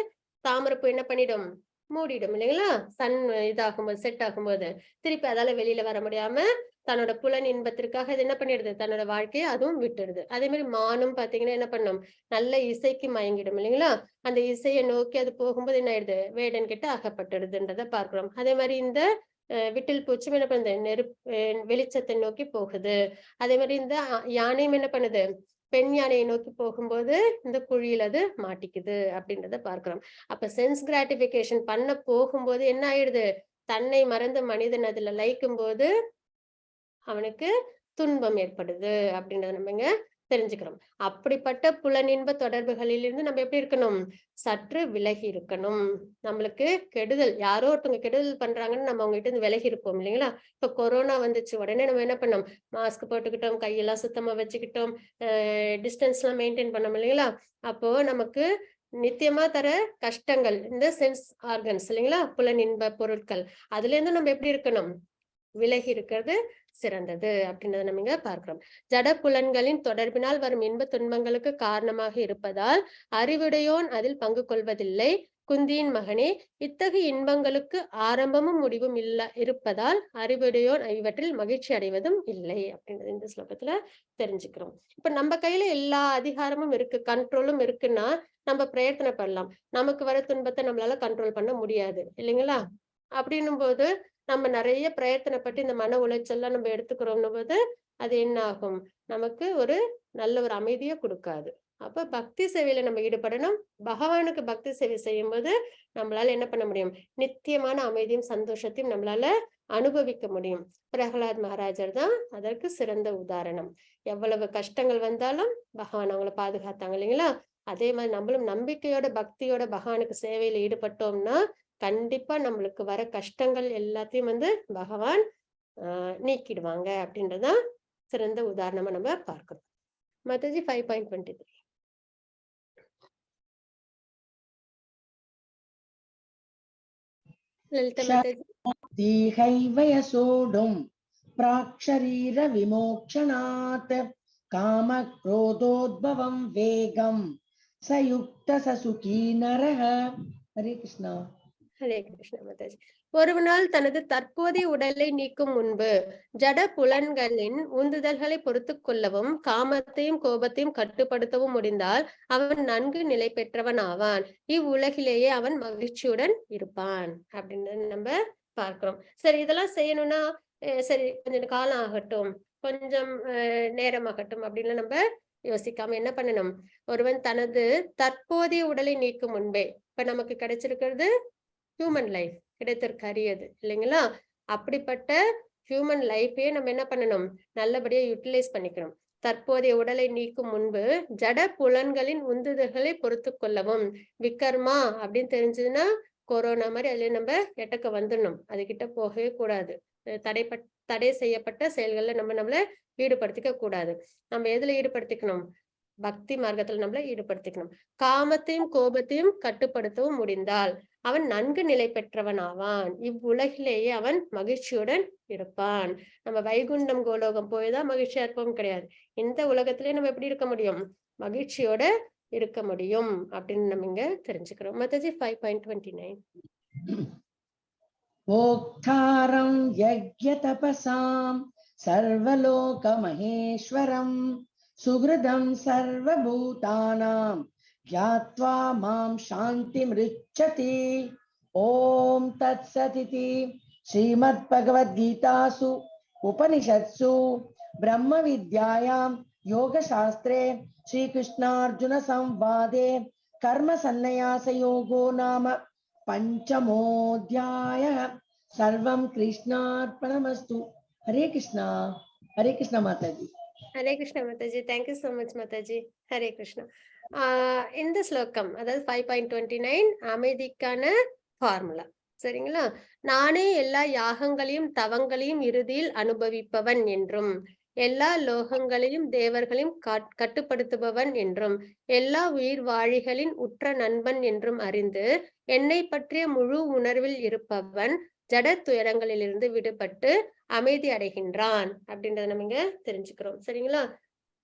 தாமரைப்பூ என்ன பண்ணிடும்? மூடிடும் இல்லைங்களா? சன் இதாகும்போது செட் ஆகும்போது திருப்பி அதால வெளியில வர முடியாம தன்னோட புலன் இன்பத்திற்காக இது என்ன பண்ணிடுது? தன்னோட வாழ்க்கையை அதுவும் விட்டுடுது. அதே மாதிரி மானும் பாத்தீங்கன்னா என்ன பண்ணும்? நல்ல இசைக்கு மயங்கிடும் இல்லைங்களா? அந்த இசையை நோக்கி அது போகும்போது என்ன ஆயிடுது? வேடன் கிட்ட அகப்பட்டுடுதுன்றத பார்க்கிறோம். அதே மாதிரி இந்த விட்டில் பூச்சும் என்ன பண்ணுது? வெளிச்சத்தை நோக்கி போகுது. அதே மாதிரி இந்த யானையும் என்ன பண்ணுது? பெண் யானையை நோக்கி போகும்போது இந்த குழியில அது மாட்டிக்குது அப்படின்றத பார்க்கிறோம். அப்ப சென்ஸ் கிராட்டிபிகேஷன் பண்ண போகும்போது என்ன ஆயிடுது? தன்னை மறந்த மனிதன் அதுல லயிக்கும் போது அவனுக்கு துன்பம் ஏற்படுது அப்படின்றத நம்ம இங்க தெரிஞ்சுக்கிறோம். அப்படிப்பட்ட புலனின்ப தொடர்புகளிலிருந்து நம்ம எப்படி இருக்கணும்? சற்று விலகி இருக்கணும். நம்மளுக்கு கெடுதல் யாரோ ஒருத்தவங்க கெடுதல் பண்றாங்கன்னு நம்ம அவங்க கிட்ட இருந்து விலகி இருப்போம் இல்லைங்களா? இப்ப கொரோனா வந்துச்சு உடனே நம்ம என்ன பண்ணோம்? மாஸ்க் போட்டுக்கிட்டோம், கையெல்லாம் சுத்தமா வச்சுக்கிட்டோம், டிஸ்டன்ஸ் எல்லாம் மெயின்டைன் பண்ணோம் இல்லைங்களா? அப்போ நமக்கு நித்தியமா தர கஷ்டங்கள் இந்த சென்ஸ் ஆர்கன்ஸ் இல்லைங்களா? புலனின்ப பொருட்கள் அதுல இருந்து நம்ம எப்படி இருக்கணும்? விலகி இருக்கிறது சிறந்தது அப்படின்றத நம்ம இங்க பார்க்கிறோம். ஜட புலன்களின் தொடர்பினால் வரும் இன்ப துன்பங்களுக்கு காரணமாக இருப்பதால் அறிவுடையோன் அதில் பங்கு கொள்வதில்லை. குந்தியின் மகனே, இத்தகைய இன்பங்களுக்கு ஆரம்பமும் முடிவும் இருப்பதால் அறிவுடையோன் இவற்றில் மகிழ்ச்சி அடைவதும் இல்லை அப்படின்றது இந்த ஸ்லோகத்துல தெரிஞ்சுக்கிறோம். இப்ப நம்ம கையில எல்லா அதிகாரமும் இருக்கு, கண்ட்ரோலும் இருக்குன்னா நம்ம பிரயத்தனை பண்ணலாம். நமக்கு வர துன்பத்தை நம்மளால கண்ட்ரோல் பண்ண முடியாது இல்லைங்களா? அப்படின்னும் போது நம்ம நிறைய பிரயத்தனப்பட்டு இந்த மன உளைச்சல்லாம் நம்ம எடுத்துக்கிறோம்னு போது அது என்ன ஆகும்? நமக்கு ஒரு நல்ல ஒரு அமைதியை கொடுக்காது. அப்ப பக்தி சேவையில நம்ம ஈடுபடணும். பகவானுக்கு பக்தி சேவை செய்யும் போது நம்மளால என்ன பண்ண முடியும்? நித்தியமான அமைதியும் சந்தோஷத்தையும் நம்மளால அனுபவிக்க முடியும். பிரகலாத் மகாராஜர் தான் அதற்கு சிறந்த உதாரணம். எவ்வளவு கஷ்டங்கள் வந்தாலும் பகவான் அவங்கள பாதுகாத்தாங்க இல்லைங்களா? அதே மாதிரி நம்மளும் நம்பிக்கையோட பக்தியோட பகவானுக்கு சேவையில ஈடுபட்டோம்னா கண்டிப்பா நம்மளுக்கு வர கஷ்டங்கள் எல்லாத்தையும் பகவான் நீக்கிடுவாங்க அப்படின்றதான் சிறந்த உதாரணமா நம்ம பார்க்கிறோம். மாதாஜி 5.23. லலிதா மாதாஜி. தீஹைவயசோடும் பிராக்ஷரீர விமோக்ஷனாத் காம க்ரோதோத்பவம் வேகம் சயுக்த சசுகீ நரஹ. ஹரே கிருஷ்ணா. ஹரே கிருஷ்ணா மாதாஜி. ஒருவனால் தனது தற்போதைய உடலை நீக்கும் முன்பு ஜட புலன்களின் உந்துதல்களை பொறுத்து கொள்ளவும் காமத்தையும் கோபத்தையும் கட்டுப்படுத்தவும் முடிந்தால் அவன் நன்கு நிலை பெற்றவன் ஆவான். இவ்வுலகிலேயே அவன் மகிழ்ச்சியுடன் இருப்பான் அப்படின்னு நம்ம பார்க்கிறோம். சரி, இதெல்லாம் செய்யணும்னா சரி கொஞ்சம் காலம் ஆகட்டும், கொஞ்சம் நேரம் ஆகட்டும் அப்படின்னு நம்ம யோசிக்காம என்ன பண்ணணும்? ஒருவன் தனது தற்போதைய உடலை நீக்கும் முன்பே, இப்ப நமக்கு கிடைச்சிருக்கிறது ஹியூமன் லைஃப், கிடைத்திருக்கு அரியது இல்லைங்களா? அப்படிப்பட்ட ஹியூமன் லைஃபே நம்ம என்ன பண்ணணும்? நல்லபடியா யூட்டிலைஸ் பண்ணிக்கணும். தற்போதைய உடலை நீக்கும் முன்பு ஜட புலன்களின் உந்துதல்களை பொறுத்து கொள்ளவும். விக்கர்மா அப்படின்னு தெரிஞ்சதுன்னா கொரோனா மாதிரி அதுல நம்ம எட்டக்க வந்துடணும், அதுகிட்ட போகவே கூடாது. தடை செய்யப்பட்ட செயல்கள்ல நம்மள ஈடுபடுத்திக்க கூடாது. நம்ம எதுல ஈடுபடுத்திக்கணும்? பக்தி மார்க்கத்துல நம்மள ஈடுபடுத்திக்கணும். காமத்தையும் கோபத்தையும் கட்டுப்படுத்தவும் முடிந்தால் அவன் நன்கு நிலை பெற்றவன் ஆவான். இவ்வுலகிலேயே அவன் மகிழ்ச்சியுடன் இருப்பான். நம்ம வைகுண்டம் கோலோகம் போய்தான் மகிழ்ச்சியா இருப்போம் கிடையாது. இந்த உலகத்திலேயே நம்ம எப்படி இருக்க முடியும்? மகிழ்ச்சியோட இருக்க முடியும் அப்படின்னு நம்ம இங்க தெரிஞ்சுக்கிறோம். மத்தஜி 5.29. ஓக்தாரம் யக்ய தபசாம் சர்வலோக மகேஸ்வரம் சுக்ருதம் சர்வபூதானாம் ஞாத்வா மாம் சாந்திமிருச்சதி. ஓம் தத்சதிதி. ஸ்ரீமத் பகவத்கீதாசு உபனிஷத்சு பிரம்ம வித்யாயாம் யோகசாஸ்திரே ஸ்ரீகிருஷ்ணார்ஜுன சம்வாதே கர்ம சந்நியாச யோகோ நாம பஞ்சமோத்யாய. சர்வம் கிருஷ்ணார்ப்பணமஸ்து. ஹரே கிருஷ்ணா. ஹரே கிருஷ்ணா மாதாஜி. ஹரே கிருஷ்ணா மாதாஜி. தேங்க்யூ சோ மச் மாதாஜி. ஹரே கிருஷ்ணா. இந்த ஸ்லோகம் அதாவது 5.29 அமைதிக்கான ஃபார்முலா. சரிங்களா? நானே எல்லா யாகங்களையும் தவங்களையும் இறுதியில் அனுபவிப்பவன் என்றும் எல்லா லோகங்களையும் தேவர்களையும் கட்டுப்படுத்துபவன் என்றும் எல்லா உயிர் வாழிகளின் உற்ற நண்பன் என்றும் அறிந்து என்னை பற்றிய முழு உணர்வில் இருப்பவன் ஜட துயரங்களிலிருந்து விடுபட்டு அமைதி அடைகின்றான் அப்படின்றத நம்ம இங்க தெரிஞ்சுக்கிறோம். சரிங்களா?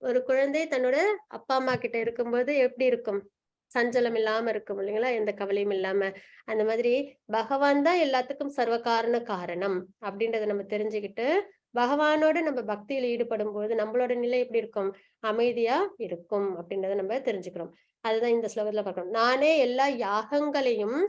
ஒரு குழந்தை தன்னோட அப்பா அம்மா கிட்ட இருக்கும்போது எப்படி இருக்கும்? சஞ்சலம் இல்லாம இருக்கும் இல்லைங்களா? எந்த கவலையும் இல்லாம. அந்த மாதிரி பகவான் தான் எல்லாத்துக்கும் சர்வ காரணம் அப்படின்றத நம்ம தெரிஞ்சுக்கிட்டு பகவானோட நம்ம பக்தியில ஈடுபடும் போது நம்மளோட நிலை எப்படி இருக்கும்? அமைதியா இருக்கும் அப்படின்றத நம்ம தெரிஞ்சுக்கிறோம். அதுதான் இந்த ஸ்லோகத்துல பார்க்கணும். நானே எல்லா யாகங்களையும்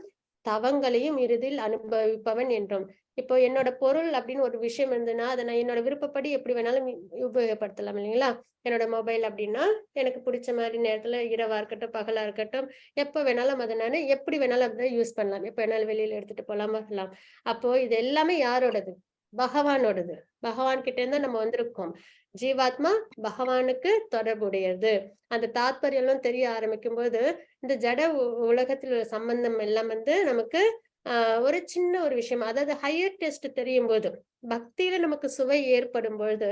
தவங்களையும் இறுதியில் அனுபவிப்பவன் என்றும். இப்போ என்னோட பொருள் அப்படின்னு ஒரு விஷயம் இருந்ததுன்னா அதை நான் என்னோட விருப்பப்படி எப்படி வேணாலும் உபயோகப்படுத்தலாம் இல்லைங்களா? என்னோட மொபைல் அப்படின்னா எனக்கு பிடிச்ச மாதிரி நேரத்துல இரவா இருக்கட்டும் பகலா இருக்கட்டும் எப்ப வேணாலும் அதை நான் எப்படி வேணாலும் அப்படிதான் யூஸ் பண்ணலாம். எப்ப வேணாலும் வெளியில எடுத்துட்டு போலாமா வரலாம். அப்போ இது எல்லாமே யாரோடது? பகவானோடது. பகவான் கிட்ட இருந்தா நம்ம வந்திருக்கோம். ஜீவாத்மா பகவானுக்கு தொடர்புடையது. அந்த தாத்பரியம் எல்லாம் தெரிய ஆரம்பிக்கும் போது இந்த ஜட உலகத்தில் உள்ள சம்பந்தம் எல்லாம் நமக்கு ஒரு சின்ன ஒரு விஷயம், அதாவது ஹையர் டெஸ்ட் தெரியும் போது பக்தியில நமக்கு சுவை ஏற்படும் பொழுது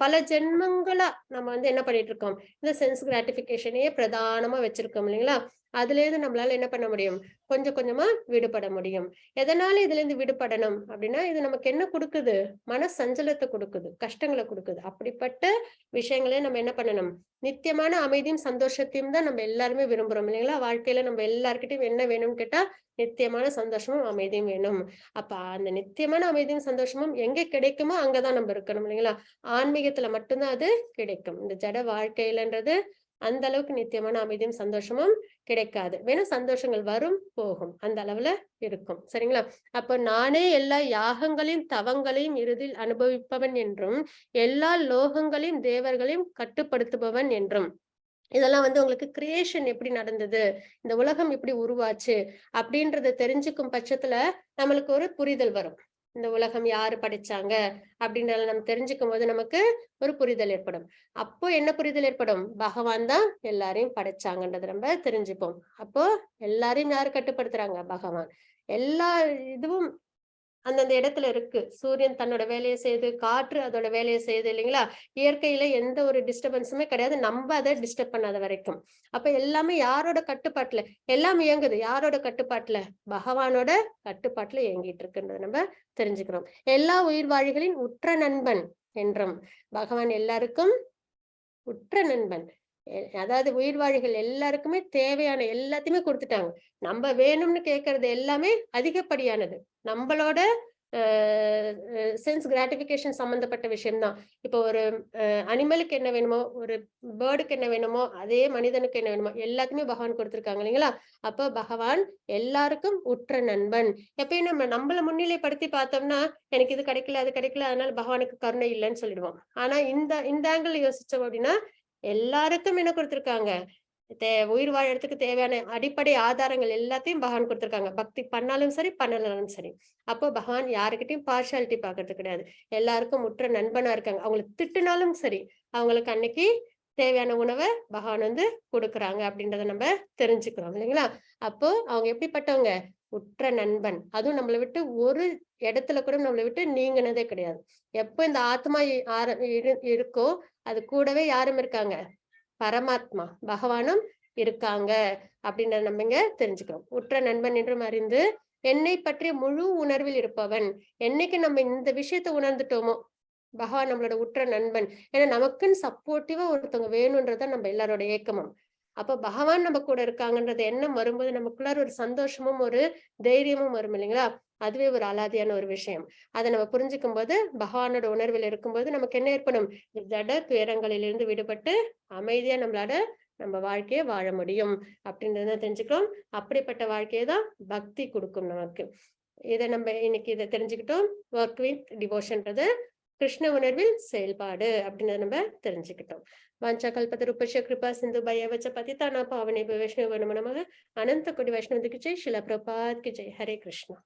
பல ஜென்மங்களா நம்ம என்ன பண்ணிட்டு இருக்கோம்? இந்த சென்ஸ் கிராட்டிபிகேஷனையே பிரதானமா வச்சிருக்கோம் இல்லைங்களா? அதுல இருந்து நம்மளால என்ன பண்ண முடியும்? கொஞ்சம் கொஞ்சமா விடுபட முடியும். எதனால இதுல இருந்து விடுபடணும் அப்படின்னா இது நமக்கு என்ன கொடுக்குது? மன சஞ்சலத்தை கொடுக்குது, கஷ்டங்களை கொடுக்குது. அப்படிப்பட்ட விஷயங்களே நம்ம என்ன பண்ணணும்? நித்தியமான அமைதியும் சந்தோஷத்தையும் தான் நம்ம எல்லாருமே விரும்புறோம் இல்லைங்களா? வாழ்க்கையில நம்ம எல்லார்கிட்டையும் என்ன வேணும்னு கேட்டா நித்தியமான சந்தோஷமும் அமைதியும் வேணும். அப்ப அந்த நித்தியமான அமைதியும் சந்தோஷமும் எங்க கிடைக்குமோ அங்கதான் நம்ம இருக்கணும் இல்லைங்களா? ஆன்மீகத்துல மட்டும்தான் அது கிடைக்கும். இந்த ஜட வாழ்க்கையிலன்றது அந்த அளவுக்கு நித்தியமான அமைதியும் சந்தோஷமும் கிடைக்காது. வேணா சந்தோஷங்கள் வரும் போகும், அந்த அளவுல இருக்கும். சரிங்களா? அப்ப நானே எல்லா யாகங்களையும் தவங்களையும் இறுதியில் அனுபவிப்பவன் என்றும் எல்லா லோகங்களையும் தேவர்களையும் கட்டுப்படுத்துபவன் என்றும். இதெல்லாம் உங்களுக்கு கிரியேஷன் எப்படி நடந்தது, இந்த உலகம் எப்படி உருவாச்சு அப்படின்றத தெரிஞ்சுக்கும் பட்சத்துல நம்மளுக்கு ஒரு புரிதல் வரும். இந்த உலகம் யாரு படைச்சாங்க அப்படின்றத நம்ம தெரிஞ்சுக்கும் போது நமக்கு ஒரு புரிதல் ஏற்படும். அப்போ என்ன புரிதல் ஏற்படும்? பகவான் தான் எல்லாரையும் படைச்சாங்கன்றத நம்ம தெரிஞ்சுப்போம். அப்போ எல்லாரையும் யாரு கட்டுப்படுத்துறாங்க? பகவான். எல்லா இதுவும் அந்தந்த இடத்துல இருக்கு. சூரியன் தன்னோட வேலையை செய்யுது, காற்று அதோட வேலையை செய்யுது இல்லைங்களா? இயற்கையில எந்த ஒரு டிஸ்டர்பன்ஸுமே கிடையாது, நம்ம அதை டிஸ்டர்ப் பண்ணாத வரைக்கும். அப்ப எல்லாமே யாரோட கட்டுப்பாட்டுல எல்லாம் இயங்குது? யாரோட கட்டுப்பாட்டுல? பகவானோட கட்டுப்பாட்டுல இயங்கிட்டு இருக்குன்றத நம்ம தெரிஞ்சுக்கிறோம். எல்லா உயிர் வாழிகளின் உற்ற நண்பன் என்றும். பகவான் எல்லாருக்கும் உற்ற நண்பன். அதாவது உயிர்வாழிகள் எல்லாருக்குமே தேவையான எல்லாத்தையுமே கொடுத்துட்டாங்க. நம்ம வேணும்னு கேட்கறது எல்லாமே அதிகப்படியானது. நம்மளோட சென்ஸ் கிராட்டிஃபிகேஷன் சம்பந்தப்பட்ட விஷயம் தான். இப்போ ஒரு அனிமலுக்கு என்ன வேணுமோ, ஒரு பேர்டுக்கு என்ன வேணுமோ, அதே மனிதனுக்கு என்ன வேணுமோ எல்லாத்தையுமே பகவான் கொடுத்திருக்காங்க இல்லைங்களா? அப்போ பகவான் எல்லாருக்கும் உற்ற நண்பன். எப்பயும் நம்மள முன்னிலைப்படுத்தி பார்த்தோம்னா, எனக்கு இது கிடைக்கல, அது கிடைக்கல, அதனால பகவானுக்கு கருணை இல்லைன்னு சொல்லிடுவோம். ஆனா இந்த ஆங்கிள் யோசிச்சோம் அப்படின்னா, எல்லாருக்கும் என்ன கொடுத்திருக்காங்க? உயிர் வாழறதுக்கு தேவையான அடிப்படை ஆதாரங்கள் எல்லாத்தையும் பகவான் குடுத்திருக்காங்க. பக்தி பண்ணாலும் சரி, பண்ணலனாலும் சரி. அப்போ பகவான் யாருகிட்டயும் பார்ஷியாலிட்டி பாக்குறது கிடையாது. எல்லாருக்கும் உற்ற நண்பனா இருக்காங்க. அவங்கள திட்டுனாலும் சரி, அவங்களுக்கு அன்னைக்கு தேவையான உணவ பகவான் வந்து குடுக்குறாங்க அப்படின்றத நம்ம தெரிஞ்சுக்கிறோம் இல்லைங்களா? அப்போ அவங்க எப்படிப்பட்டவங்க? உற்ற நண்பன். அதுவும் நம்மள விட்டு ஒரு இடத்துல கூட நம்மள விட்டு நீங்குனதே கிடையாது. எப்ப இந்த ஆத்மா இருக்கோ, அது கூடவே யாரும் இருக்காங்க? பரமாத்மா பகவானும் இருக்காங்க அப்படின்றத நம்ம இங்க தெரிஞ்சுக்கிறோம். உற்ற நண்பன் என்றும் அறிந்து என்னை பற்றிய முழு உணர்வில் இருப்பவன். என்னைக்கு நம்ம இந்த விஷயத்த உணர்ந்துட்டோமோ பகவான் நம்மளோட உற்ற நண்பன். ஏன்னா நமக்குன்னு சப்போர்ட்டிவா ஒருத்தவங்க வேணும்ன்றதுதான் நம்ம எல்லாரோட ஏக்கமும். அப்ப பகவான் நம்ம கூட இருக்காங்கன்றது எண்ணம் வரும்போது நமக்குள்ளார ஒரு சந்தோஷமும் ஒரு தைரியமும் வரும் இல்லைங்களா? அதுவே ஒரு அலாதியான ஒரு விஷயம். அதை நம்ம புரிஞ்சுக்கும் போது பகவானோட உணர்வில் இருக்கும்போது நமக்கு என்ன ஏற்படும்? ஜட துயரங்களிலிருந்து விடுபட்டு அமைதியா நம்ம வாழ்க்கைய வாழ முடியும் அப்படின்றத தெரிஞ்சுக்கிறோம். அப்படிப்பட்ட வாழ்க்கையை தான் பக்தி கொடுக்கும் நமக்கு. இதை நம்ம இன்னைக்கு இதை தெரிஞ்சுக்கிட்டோம். ஒர்க் வித் டிவோஷன்றது கிருஷ்ண உணர்வில் செயல்பாடு அப்படின்றத நம்ம தெரிஞ்சுக்கிட்டோம். வாஞ்சா கல்பத்தருபஸ்ய கிருபா சிந்து பையவச்ச பதிதானா பாவனேப வைஷ்ணவ நமः. அனந்த கோடி வைஷ்ணவ கி ஜெய். ஸ்ரீல பிரபாத் கி ஜெய். ஹரே கிருஷ்ணா.